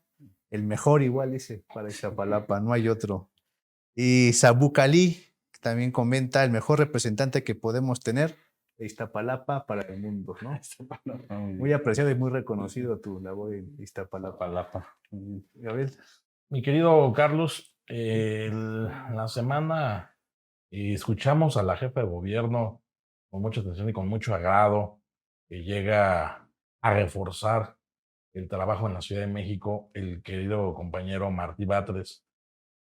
el mejor igual dice para Iztapalapa, no hay otro. Y Sabucalí también comenta el mejor representante que podemos tener de Iztapalapa para el mundo, ¿no? Muy apreciado y muy reconocido tu labor en Iztapalapa. Gabriel. Mi querido Carlos, la semana escuchamos a la jefa de gobierno con mucha atención y con mucho agrado, que llega a reforzar el trabajo en la Ciudad de México, el querido compañero Martí Batres.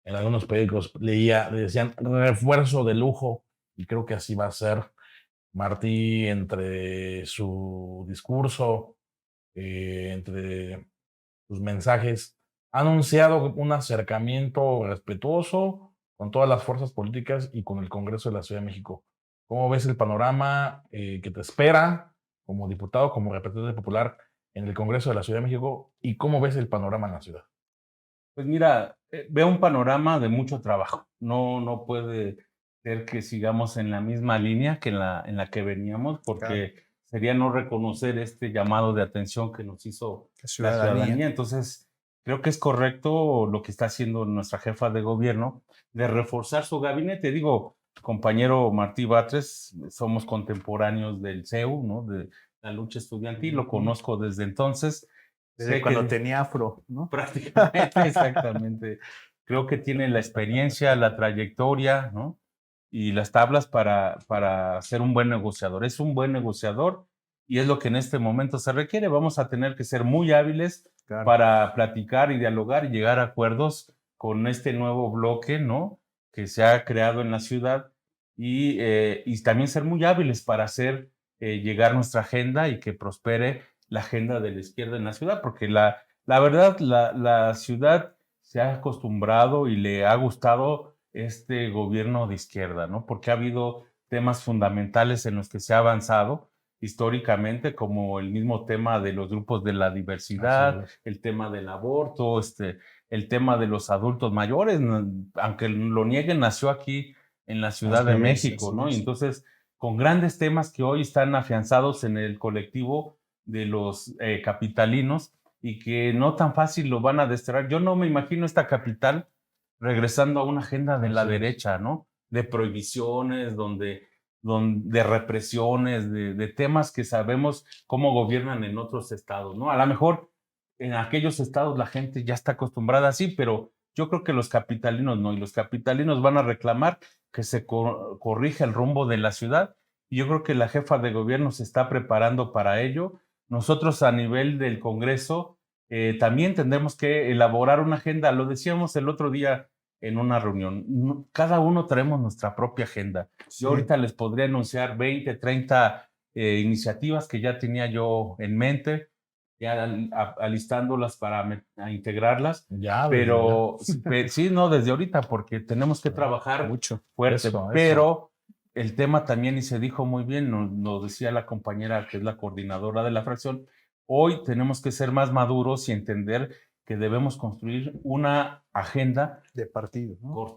En algunos periódicos le decían refuerzo de lujo, y creo que así va a ser. Martí, entre su discurso, entre sus mensajes, ha anunciado un acercamiento respetuoso con todas las fuerzas políticas y con el Congreso de la Ciudad de México. ¿Cómo ves el panorama que te espera como diputado, como representante popular en el Congreso de la Ciudad de México? ¿Y cómo ves el panorama en la ciudad? Pues mira, veo un panorama de mucho trabajo. No puede ser que sigamos en la misma línea que en la que veníamos, Claro, porque sería no reconocer este llamado de atención que nos hizo la la ciudadanía. ciudadanía. Entonces, creo que es correcto lo que está haciendo nuestra jefa de gobierno de reforzar su gabinete. Digo, compañero Martí Batres, somos contemporáneos del CEU, ¿no? De la lucha estudiantil, lo Ujú. conozco desde entonces. Desde Sé cuando que tenía afro, ¿no? prácticamente, exactamente. Creo que tiene la experiencia, la trayectoria, ¿no? Y las tablas para ser un buen negociador. Es un buen negociador y es lo que en este momento se requiere. Vamos a tener que ser muy hábiles Claro. para platicar y dialogar y llegar a acuerdos con este nuevo bloque, ¿no? Que se ha creado en la ciudad y también ser muy hábiles para hacer llegar nuestra agenda y que prospere la agenda de la izquierda en la ciudad, porque la verdad, la ciudad se ha acostumbrado y le ha gustado este gobierno de izquierda, ¿no? Porque ha habido temas fundamentales en los que se ha avanzado históricamente, como el mismo tema de los grupos de la Así diversidad, es. el tema del aborto, el tema de los adultos mayores, aunque lo nieguen, nació aquí en la Ciudad de México, Así ¿no? Y es. entonces, con grandes temas que hoy están afianzados en el colectivo de los capitalinos, y que no tan fácil lo van a desterrar. Yo no me imagino esta capital regresando a una agenda de la Así es. derecha, ¿no? De prohibiciones, de represiones, de temas que sabemos cómo gobiernan en otros estados, ¿no? A lo mejor en aquellos estados la gente ya está acostumbrada así, pero yo creo que los capitalinos no, y los capitalinos van a reclamar que se corrija el rumbo de la ciudad, y yo creo que la jefa de gobierno se está preparando para ello. Nosotros a nivel del Congreso también tendremos que elaborar una agenda. Lo decíamos el otro día en una reunión. Cada uno traemos nuestra propia agenda. Yo Sí, ahorita les podría anunciar 20, 30 iniciativas que ya tenía yo en mente, ya alistándolas para integrarlas. Ya, desde ya. Pero sí, no, desde ahorita, porque tenemos que trabajar mucho. fuerte. Eso. Pero el tema también, y se dijo muy bien, nos decía la compañera que es la coordinadora de la fracción, hoy tenemos que ser más maduros y entender que debemos construir una agenda De partido, ¿no?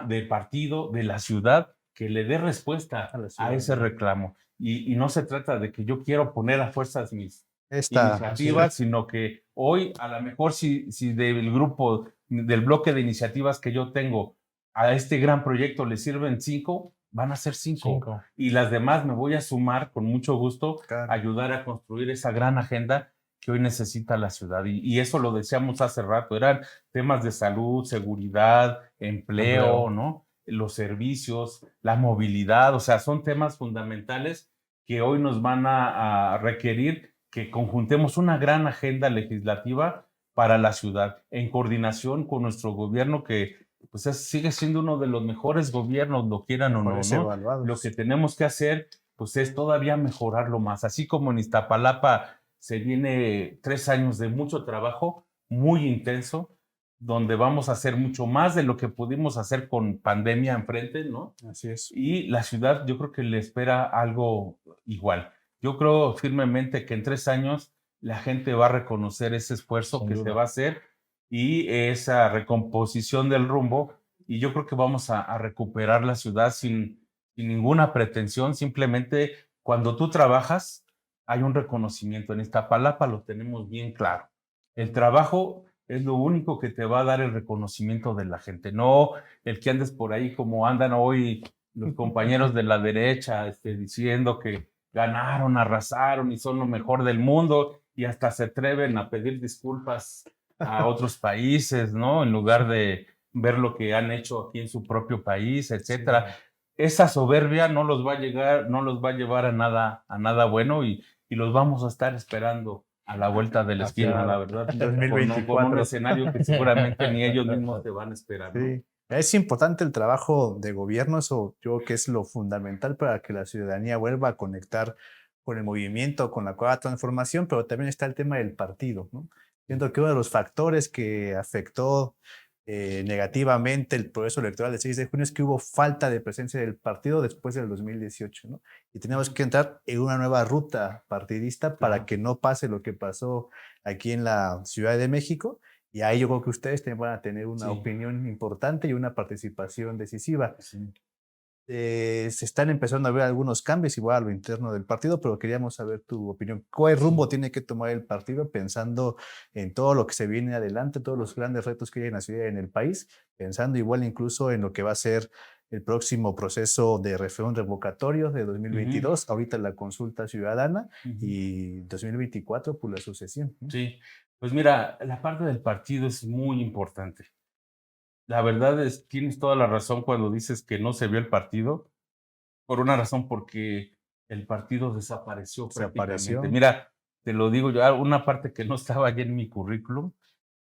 de partido de la ciudad que le dé respuesta A la a ese ciudadanía. reclamo. Y no se trata de que yo quiero poner a fuerzas mis Así iniciativas, es. sino que hoy a lo mejor si del grupo, del bloque de iniciativas que yo tengo a este gran proyecto le sirven 5, van a ser 5. 5. Y las demás me voy a sumar con mucho gusto a Claro. ayudar a construir esa gran agenda que hoy necesita la ciudad. Y eso lo decíamos hace rato, eran temas de salud, seguridad, empleo, Empleo. ¿no? Los servicios, la movilidad, o sea, son temas fundamentales que hoy nos van a requerir que conjuntemos una gran agenda legislativa para la ciudad, en coordinación con nuestro gobierno que pues sigue siendo uno de los mejores gobiernos, lo quieran o no, Mejores ¿no? Lo que evaluados. tenemos que hacer pues es todavía mejorarlo más, así como en Iztapalapa se viene 3 años de mucho trabajo, muy intenso, donde vamos a hacer mucho más de lo que pudimos hacer con pandemia enfrente, ¿no? Así es. Y la ciudad yo creo que le espera algo igual. Yo creo firmemente que en 3 años la gente va a reconocer ese esfuerzo Sin que se va duda. a hacer y esa recomposición del rumbo. Y yo creo que vamos a recuperar la ciudad sin ninguna pretensión. Simplemente cuando tú trabajas, hay un reconocimiento. En Iztapalapa lo tenemos bien claro. El trabajo es lo único que te va a dar el reconocimiento de la gente, no el que andes por ahí como andan hoy los compañeros de la derecha, diciendo que ganaron, arrasaron y son lo mejor del mundo y hasta se atreven a pedir disculpas a otros países, ¿no? En lugar de ver lo que han hecho aquí en su propio país, Sí. etcétera. Esa soberbia no los va a llegar, no los va a llevar a nada bueno y los vamos a estar esperando a la vuelta de la esquina, la Claro. verdad, con un 2024. escenario que seguramente ni ellos mismos te van a esperar, ¿no? Sí. Es importante el trabajo de gobierno, eso yo creo que es lo fundamental para que la ciudadanía vuelva a conectar con el movimiento, con la cuarta transformación, pero también está el tema del partido, ¿no? Siento que uno de los factores que afectó negativamente el proceso electoral del 6 de junio es que hubo falta de presencia del partido después del 2018, ¿no? Y tenemos que entrar en una nueva ruta partidista para Claro. que no pase lo que pasó aquí en la Ciudad de México Y ahí yo creo que ustedes van a tener una Sí. opinión importante y una participación decisiva. Sí. Se están empezando a ver algunos cambios igual a lo interno del partido, pero queríamos saber tu opinión. ¿Cuál rumbo tiene que tomar el partido pensando en todo lo que se viene adelante, todos los grandes retos que hay en la ciudad y en el país, pensando igual incluso en lo que va a ser el próximo proceso de referéndum revocatorio de 2022, ahorita la consulta ciudadana y 2024 por la sucesión? Sí, pues mira, la parte del partido es muy importante. La verdad es, tienes toda la razón cuando dices que no se vio el partido, por una razón, porque el partido desapareció prácticamente. Desapareció. Mira, te lo digo yo, una parte que no estaba allí en mi currículum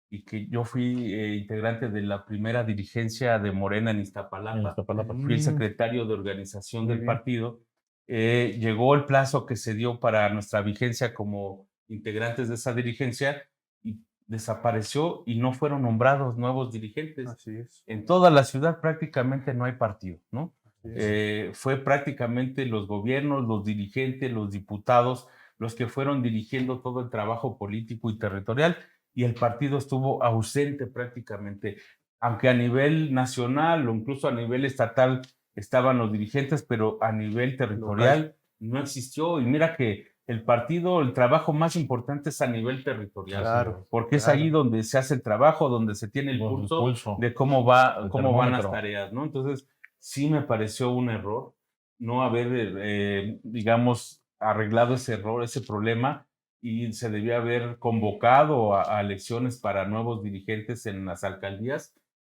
y que yo fui integrante de la primera dirigencia de Morena en En Iztapalapa. Iztapalapa. Fui el Mm, secretario de organización muy del bien. partido. Llegó el plazo que se dio para nuestra vigencia como integrantes de esa dirigencia y desapareció y no fueron nombrados nuevos dirigentes. Así es. En toda la ciudad prácticamente no hay partido, ¿no? Así es. Fue prácticamente los gobiernos, los dirigentes, los diputados, los que fueron dirigiendo todo el trabajo político y territorial, y el partido estuvo ausente prácticamente, aunque a nivel nacional o incluso a nivel estatal estaban los dirigentes, pero a nivel territorial no existió. Y mira que el partido, el trabajo más importante es a nivel territorial, Claro, porque es ahí claro. donde se hace el trabajo, donde se tiene el Donde el pulso pulso, de cómo el cómo van las termómetro. tareas, ¿no? Entonces, sí me pareció un error no haber, digamos, arreglado ese error, ese problema, y se debía haber convocado a elecciones para nuevos dirigentes en las alcaldías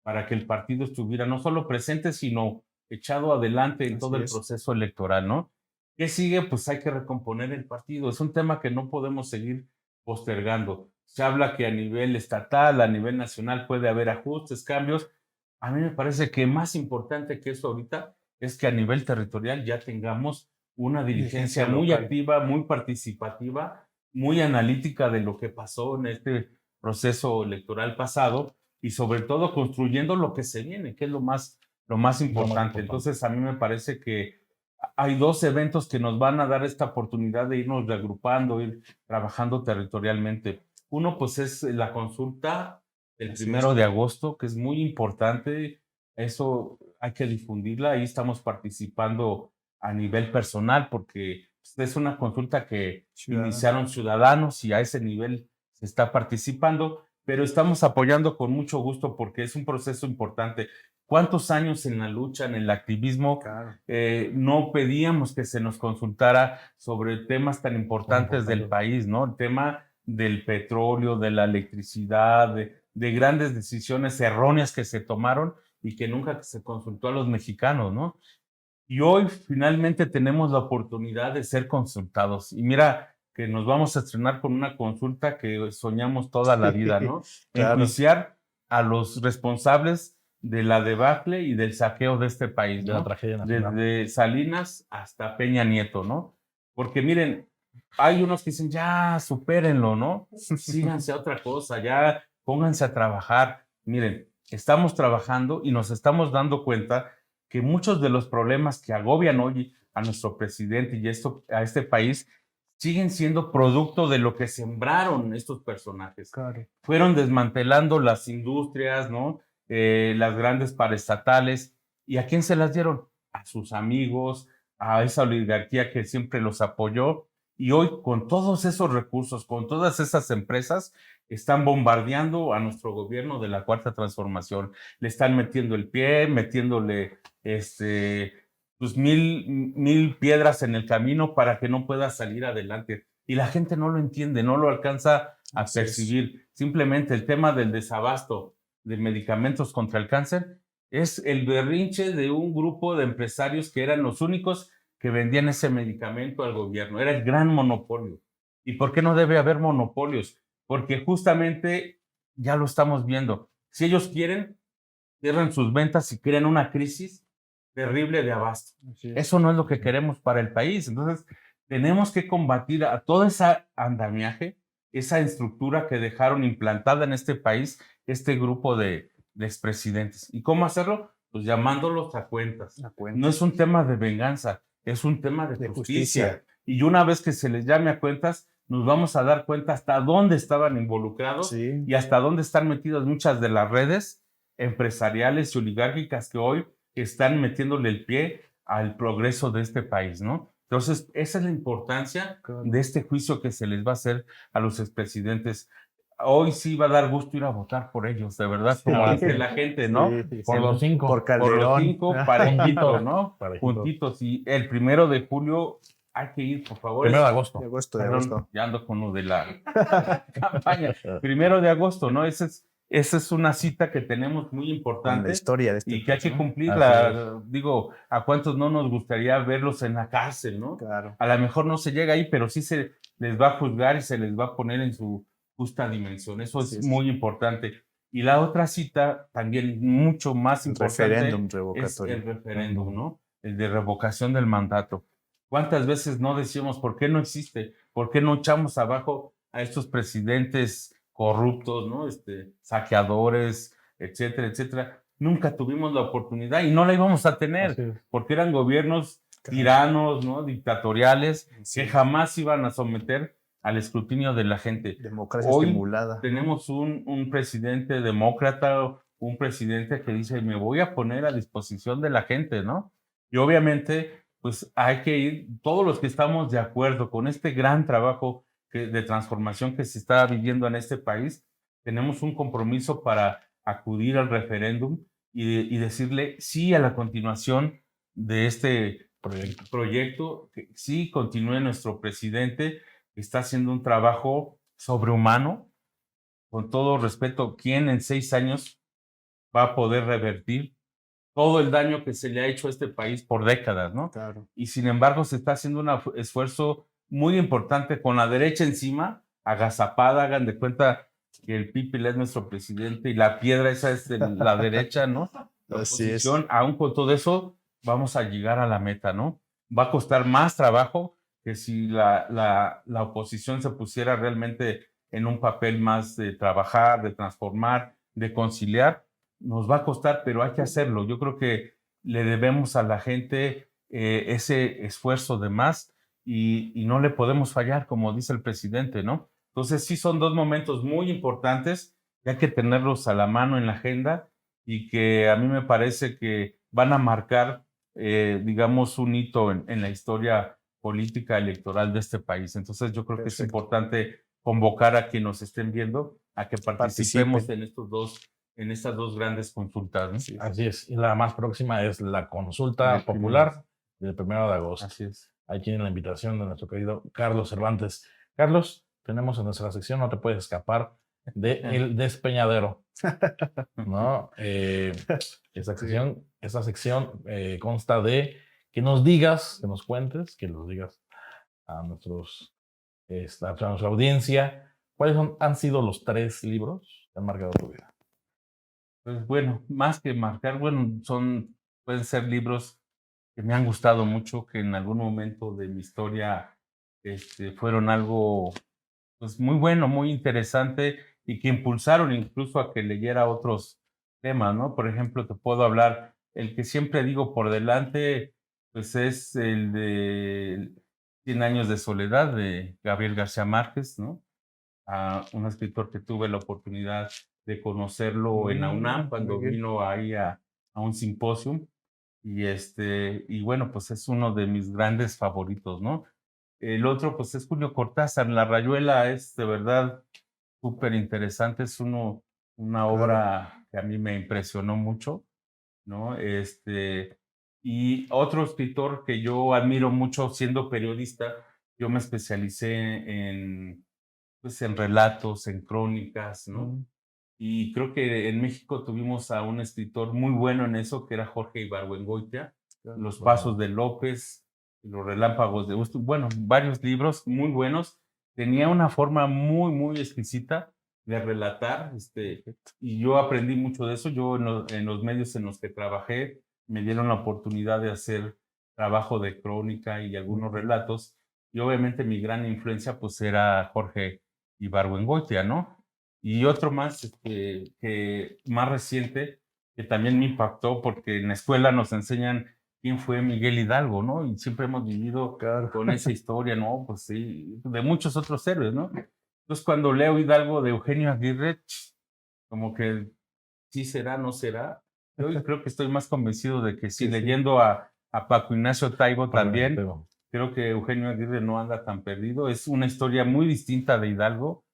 para que el partido estuviera no solo presente, sino echado adelante en todo Así el es. proceso electoral, ¿no? ¿Qué sigue? Pues hay que recomponer el partido. Es un tema que no podemos seguir postergando. Se habla que a nivel estatal, a nivel nacional puede haber ajustes, cambios. A mí me parece que más importante que eso ahorita es que a nivel territorial ya tengamos una Dirigencia dirigencia muy local. activa, muy participativa, muy analítica de lo que pasó en este proceso electoral pasado y sobre todo construyendo lo que se viene, que es lo más Lo más importante. importante. Entonces, a mí me parece que hay dos eventos que nos van a dar esta oportunidad de irnos reagrupando, ir trabajando territorialmente. Uno, pues, es la consulta el Así es. 1 de agosto, que es muy importante. Eso hay que difundirla. Ahí estamos participando a nivel personal porque pues, es una consulta que Ciudadano. iniciaron ciudadanos y a ese nivel se está participando, pero estamos apoyando con mucho gusto porque es un proceso importante. ¿Cuántos años en la lucha, en el activismo, Claro. no pedíamos que se nos consultara sobre temas tan importantes del país, ¿no? El tema del petróleo, de la electricidad, de grandes decisiones erróneas que se tomaron y que nunca se consultó a los mexicanos, ¿no? Y hoy finalmente tenemos la oportunidad de ser consultados. Y mira que nos vamos a estrenar con una consulta que soñamos toda la vida, ¿no? Claro. Enjuiciar a los responsables de la debacle y del saqueo de este país, De la ¿no? tragedia nacional. Desde Salinas hasta Peña Nieto, ¿no? Porque miren, hay unos que dicen, ya, supérenlo, ¿no? Síganse a otra cosa, ya, pónganse a trabajar. Miren, estamos trabajando y nos estamos dando cuenta que muchos de los problemas que agobian hoy a nuestro presidente y a este país siguen siendo producto de lo que sembraron estos personajes. Claro. Fueron desmantelando las industrias, ¿no? Las grandes paraestatales. ¿Y a quién se las dieron? A sus amigos, a esa oligarquía que siempre los apoyó. Y hoy, con todos esos recursos, con todas esas empresas, están bombardeando a nuestro gobierno de la Cuarta Transformación. Le están metiendo el pie, metiéndole pues mil piedras en el camino para que no pueda salir adelante. Y la gente no lo entiende, no lo alcanza a Así es. percibir. Simplemente el tema del desabasto de medicamentos contra el cáncer es el berrinche de un grupo de empresarios que eran los únicos que vendían ese medicamento al gobierno. Era el gran monopolio. ¿Y por qué no debe haber monopolios? Porque justamente ya lo estamos viendo. Si ellos quieren, cierran sus ventas y crean una crisis terrible de abasto. Así es. Eso no es lo que queremos para el país. Entonces, tenemos que combatir a todo ese andamiaje, esa estructura que dejaron implantada en este país este grupo de expresidentes. ¿Y cómo hacerlo? Pues llamándolos a cuentas. A cuenta. No es un tema de venganza, es un tema de De justicia. justicia. Y una vez que se les llame a cuentas, nos vamos a dar cuenta hasta dónde estaban involucrados Sí. y hasta dónde están metidas muchas de las redes empresariales y oligárquicas que hoy están metiéndole el pie al progreso de este país, ¿no? Entonces, esa es la importancia Claro. de este juicio que se les va a hacer a los expresidentes. Hoy sí va a dar gusto ir a votar por ellos, de verdad, como Sí. dice la gente, ¿no? Sí, Por sí. los 5. Por Por los Calderón. 5, parejito, ¿no? Parejitos. Juntitos. Y el 1 de julio hay que ir, por favor. 1 de agosto. De agosto, Perdón, ya ando con lo de la campaña. 1 de agosto, ¿no? Esa es una cita que tenemos muy Con la importante historia de este y que hay que país, ¿no? cumplirla. Digo, ¿a cuántos no nos gustaría verlos en la cárcel, no? Claro. A lo mejor no se llega ahí, pero sí se les va a juzgar y se les va a poner en su justa dimensión. Eso Así es es. muy importante. Y la otra cita, también mucho más El importante, referéndum es revocatorio. el referéndum, ¿no? El de revocación del mandato. ¿Cuántas veces no decíamos por qué no existe? ¿Por qué no echamos abajo a estos presidentes corruptos, ¿no? Saqueadores, etcétera, etcétera? Nunca tuvimos la oportunidad y no la íbamos a tener Así es. porque eran gobiernos Claro. tiranos, ¿no? Dictatoriales, Sí. que jamás iban a someter al escrutinio de la gente. Democracia Hoy estimulada. tenemos un presidente demócrata, un presidente que dice, me voy a poner a disposición de la gente, ¿no? Y obviamente, pues hay que ir, todos los que estamos de acuerdo con este gran trabajo de transformación que se está viviendo en este país, tenemos un compromiso para acudir al referéndum y decirle sí a la continuación de este proyecto, que sí continúe nuestro presidente, que está haciendo un trabajo sobrehumano. Con todo respeto, ¿quién en 6 años va a poder revertir todo el daño que se le ha hecho a este país por décadas, ¿no? Claro. Y sin embargo, se está haciendo un esfuerzo muy importante con la derecha encima, agazapada, hagan de cuenta que el Pipil es nuestro presidente y la piedra esa es la derecha, ¿no? La Así es. oposición, aún con todo eso, vamos a llegar a la meta, ¿no? Va a costar más trabajo que si la oposición se pusiera realmente en un papel más de trabajar, de transformar, de conciliar. Nos va a costar, pero hay que hacerlo. Yo creo que le debemos a la gente ese esfuerzo de más y no le podemos fallar, como dice el presidente, ¿no? Entonces, sí son 2 momentos muy importantes y hay que tenerlos a la mano en la agenda y que a mí me parece que van a marcar, digamos, un hito en la historia política electoral de este país. Entonces, yo creo que es Perfecto. importante convocar a quienes nos estén viendo a que participemos Participen. en estas dos grandes consultas, ¿no? Así es. Así es. Y la más próxima es la consulta Del popular del 1 de agosto. Así es. Ahí tienen la invitación de nuestro querido Carlos Cervantes. Carlos, tenemos en nuestra sección, no te puedes escapar, de El Despeñadero, ¿no? Esta sección consta de que nos digas, que nos cuentes, que los digas a a nuestra audiencia, ¿cuáles han sido los 3 libros que han marcado tu vida? Pues bueno, más que marcar, bueno, pueden ser libros que me han gustado mucho, que en algún momento de mi historia fueron algo pues muy bueno, muy interesante y que impulsaron incluso a que leyera otros temas, ¿no? Por ejemplo, te puedo hablar, el que siempre digo por delante, pues es el de 100 años de soledad de Gabriel García Márquez, ¿no? A un escritor que tuve la oportunidad de conocerlo en la UNAM cuando muy bien. vino ahí a un simposio y bueno, pues es uno de mis grandes favoritos, ¿no? El otro, pues es Julio Cortázar, La Rayuela es de verdad súper interesante, es una obra que a mí me impresionó mucho, ¿no? Y otro escritor que yo admiro mucho siendo periodista, yo me especialicé pues en relatos, en crónicas, ¿no? Y creo que en México tuvimos a un escritor muy bueno en eso, que era Jorge Ibargüengoitia, Los Pasos de López, Los Relámpagos de Gusto, bueno, varios libros muy buenos. Tenía una forma muy, muy exquisita de relatar, y yo aprendí mucho de eso. Yo en los medios en los que trabajé me dieron la oportunidad de hacer trabajo de crónica y algunos relatos, y obviamente mi gran influencia pues era Jorge Ibargüengoitia, ¿no? Y otro más, que más reciente, que también me impactó porque en la escuela nos enseñan quién fue Miguel Hidalgo, ¿no? Y siempre hemos vivido Claro. con esa historia, ¿no? Pues sí, de muchos otros héroes, ¿no? Entonces, cuando leo Hidalgo de Eugenio Aguirre, como que sí será, no será. Yo creo que estoy más convencido de que sí, Sí, sí. leyendo a Paco Ignacio Taibo también, Pero, creo que Eugenio Aguirre no anda tan perdido. Es una historia muy distinta de Hidalgo,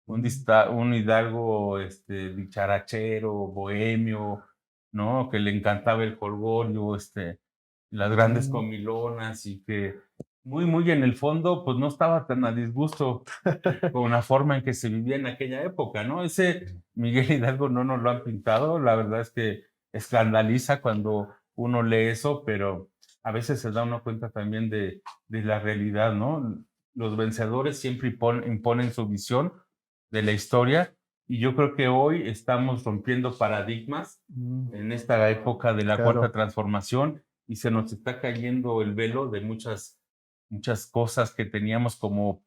un Hidalgo dicharachero, bohemio, ¿no? Que le encantaba el jolgorio, las grandes comilonas y que muy en el fondo, pues no estaba tan a disgusto con la forma en que se vivía en aquella época, ¿no? Ese Miguel Hidalgo no nos lo han pintado, la verdad es que escandaliza cuando uno lee eso, pero a veces se da uno cuenta también de la realidad, ¿no? Los vencedores siempre imponen su visión de la historia y yo creo que hoy estamos rompiendo paradigmas en esta época de la Claro. Cuarta Transformación y se nos está cayendo el velo de muchas cosas que teníamos como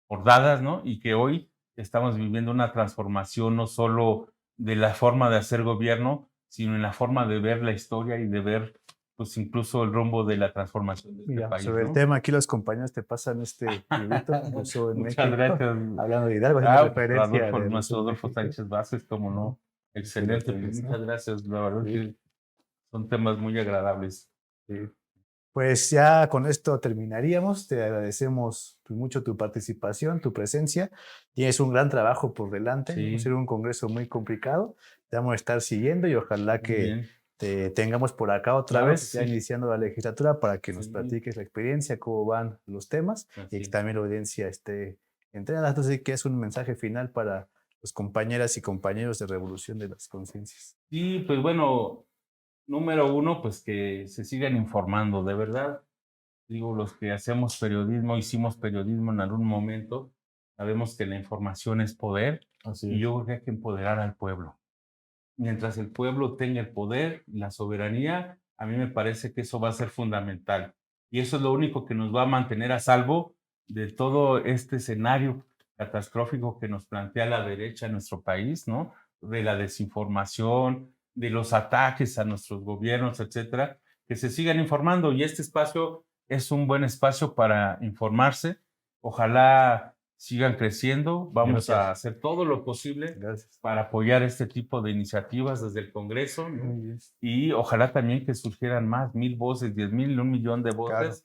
bordadas, ¿no? Y que hoy estamos viviendo una transformación no solo de la forma de hacer gobierno, sino en la forma de ver la historia y de ver, pues, incluso el rumbo de la transformación de este Mira, país, sobre el ¿no? tema, aquí los compañeros te pasan este librito, Museo en Muchas México, gracias. hablando de Hidalgo, haciendo Pues, referencia Adolfo, del nuestro Museo en Adolfo México. Sánchez Vázquez, como no. Excelente, Excelente, pues ¿no? muchas gracias. La verdad Sí. que son temas muy agradables. Sí. Pues ya con esto terminaríamos. Te agradecemos pues, mucho tu participación, tu presencia. Tienes un gran trabajo por delante. Sí. Va a ser un congreso muy complicado. Te vamos a estar siguiendo y ojalá Muy que bien. te tengamos por acá otra Claro vez, que ya sí. iniciando la legislatura, para que nos Sí. platiques la experiencia, cómo van los temas Así y que es. también la audiencia esté entrenada. Entonces, ¿qué es un mensaje final para los compañeras y compañeros de Revolución de las Conciencias? Sí, pues bueno, número uno, pues que se sigan informando, de verdad. Digo, los que hacemos periodismo, hicimos periodismo en algún momento, sabemos que la información es poder así y es. yo creo que hay que empoderar al pueblo. Mientras el pueblo tenga el poder, la soberanía, a mí me parece que eso va a ser fundamental. Y eso es lo único que nos va a mantener a salvo de todo este escenario catastrófico que nos plantea la derecha en nuestro país, ¿no? De la desinformación, de los ataques a nuestros gobiernos, etcétera, que se sigan informando. Y este espacio es un buen espacio para informarse. Ojalá sigan creciendo. Vamos Gracias. a hacer todo lo posible Gracias. para apoyar este tipo de iniciativas desde el Congreso, ¿no? Muy bien. Y ojalá también que surgieran más, 1000 voces, 10,000, 1,000,000 de voces Claro.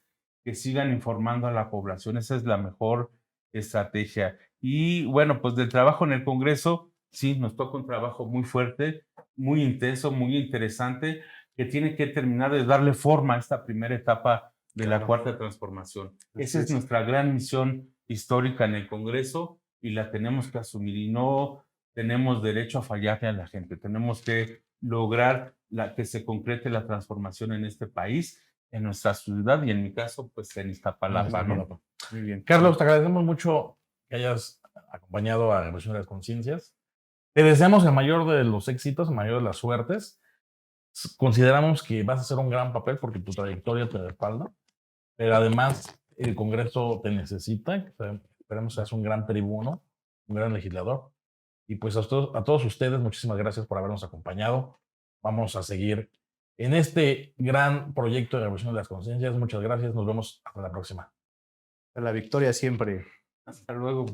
que sigan informando a la población. Esa es la mejor estrategia. Y bueno, pues del trabajo en el Congreso, sí, nos toca un trabajo muy fuerte, muy intenso, muy interesante, que tiene que terminar de darle forma a esta primera etapa de la Claro. Cuarta Transformación. Así Esa es es. nuestra gran misión histórica en el Congreso y la tenemos que asumir y no tenemos derecho a fallarle a la gente. Tenemos que lograr que se concrete la transformación en este país, en nuestra ciudad y en mi caso, pues en Iztapalapa, ¿no? Muy bien. Carlos, te agradecemos mucho que hayas acompañado a Revolución de las Conciencias. Te deseamos el mayor de los éxitos, el mayor de las suertes. Consideramos que vas a hacer un gran papel porque tu trayectoria te respalda, pero además el Congreso te necesita. Esperemos que seas un gran tribuno, un gran legislador. Y pues a todos ustedes, muchísimas gracias por habernos acompañado. Vamos a seguir en este gran proyecto de Revolución de las Conciencias. Muchas gracias. Nos vemos hasta la próxima. La victoria siempre. Hasta luego.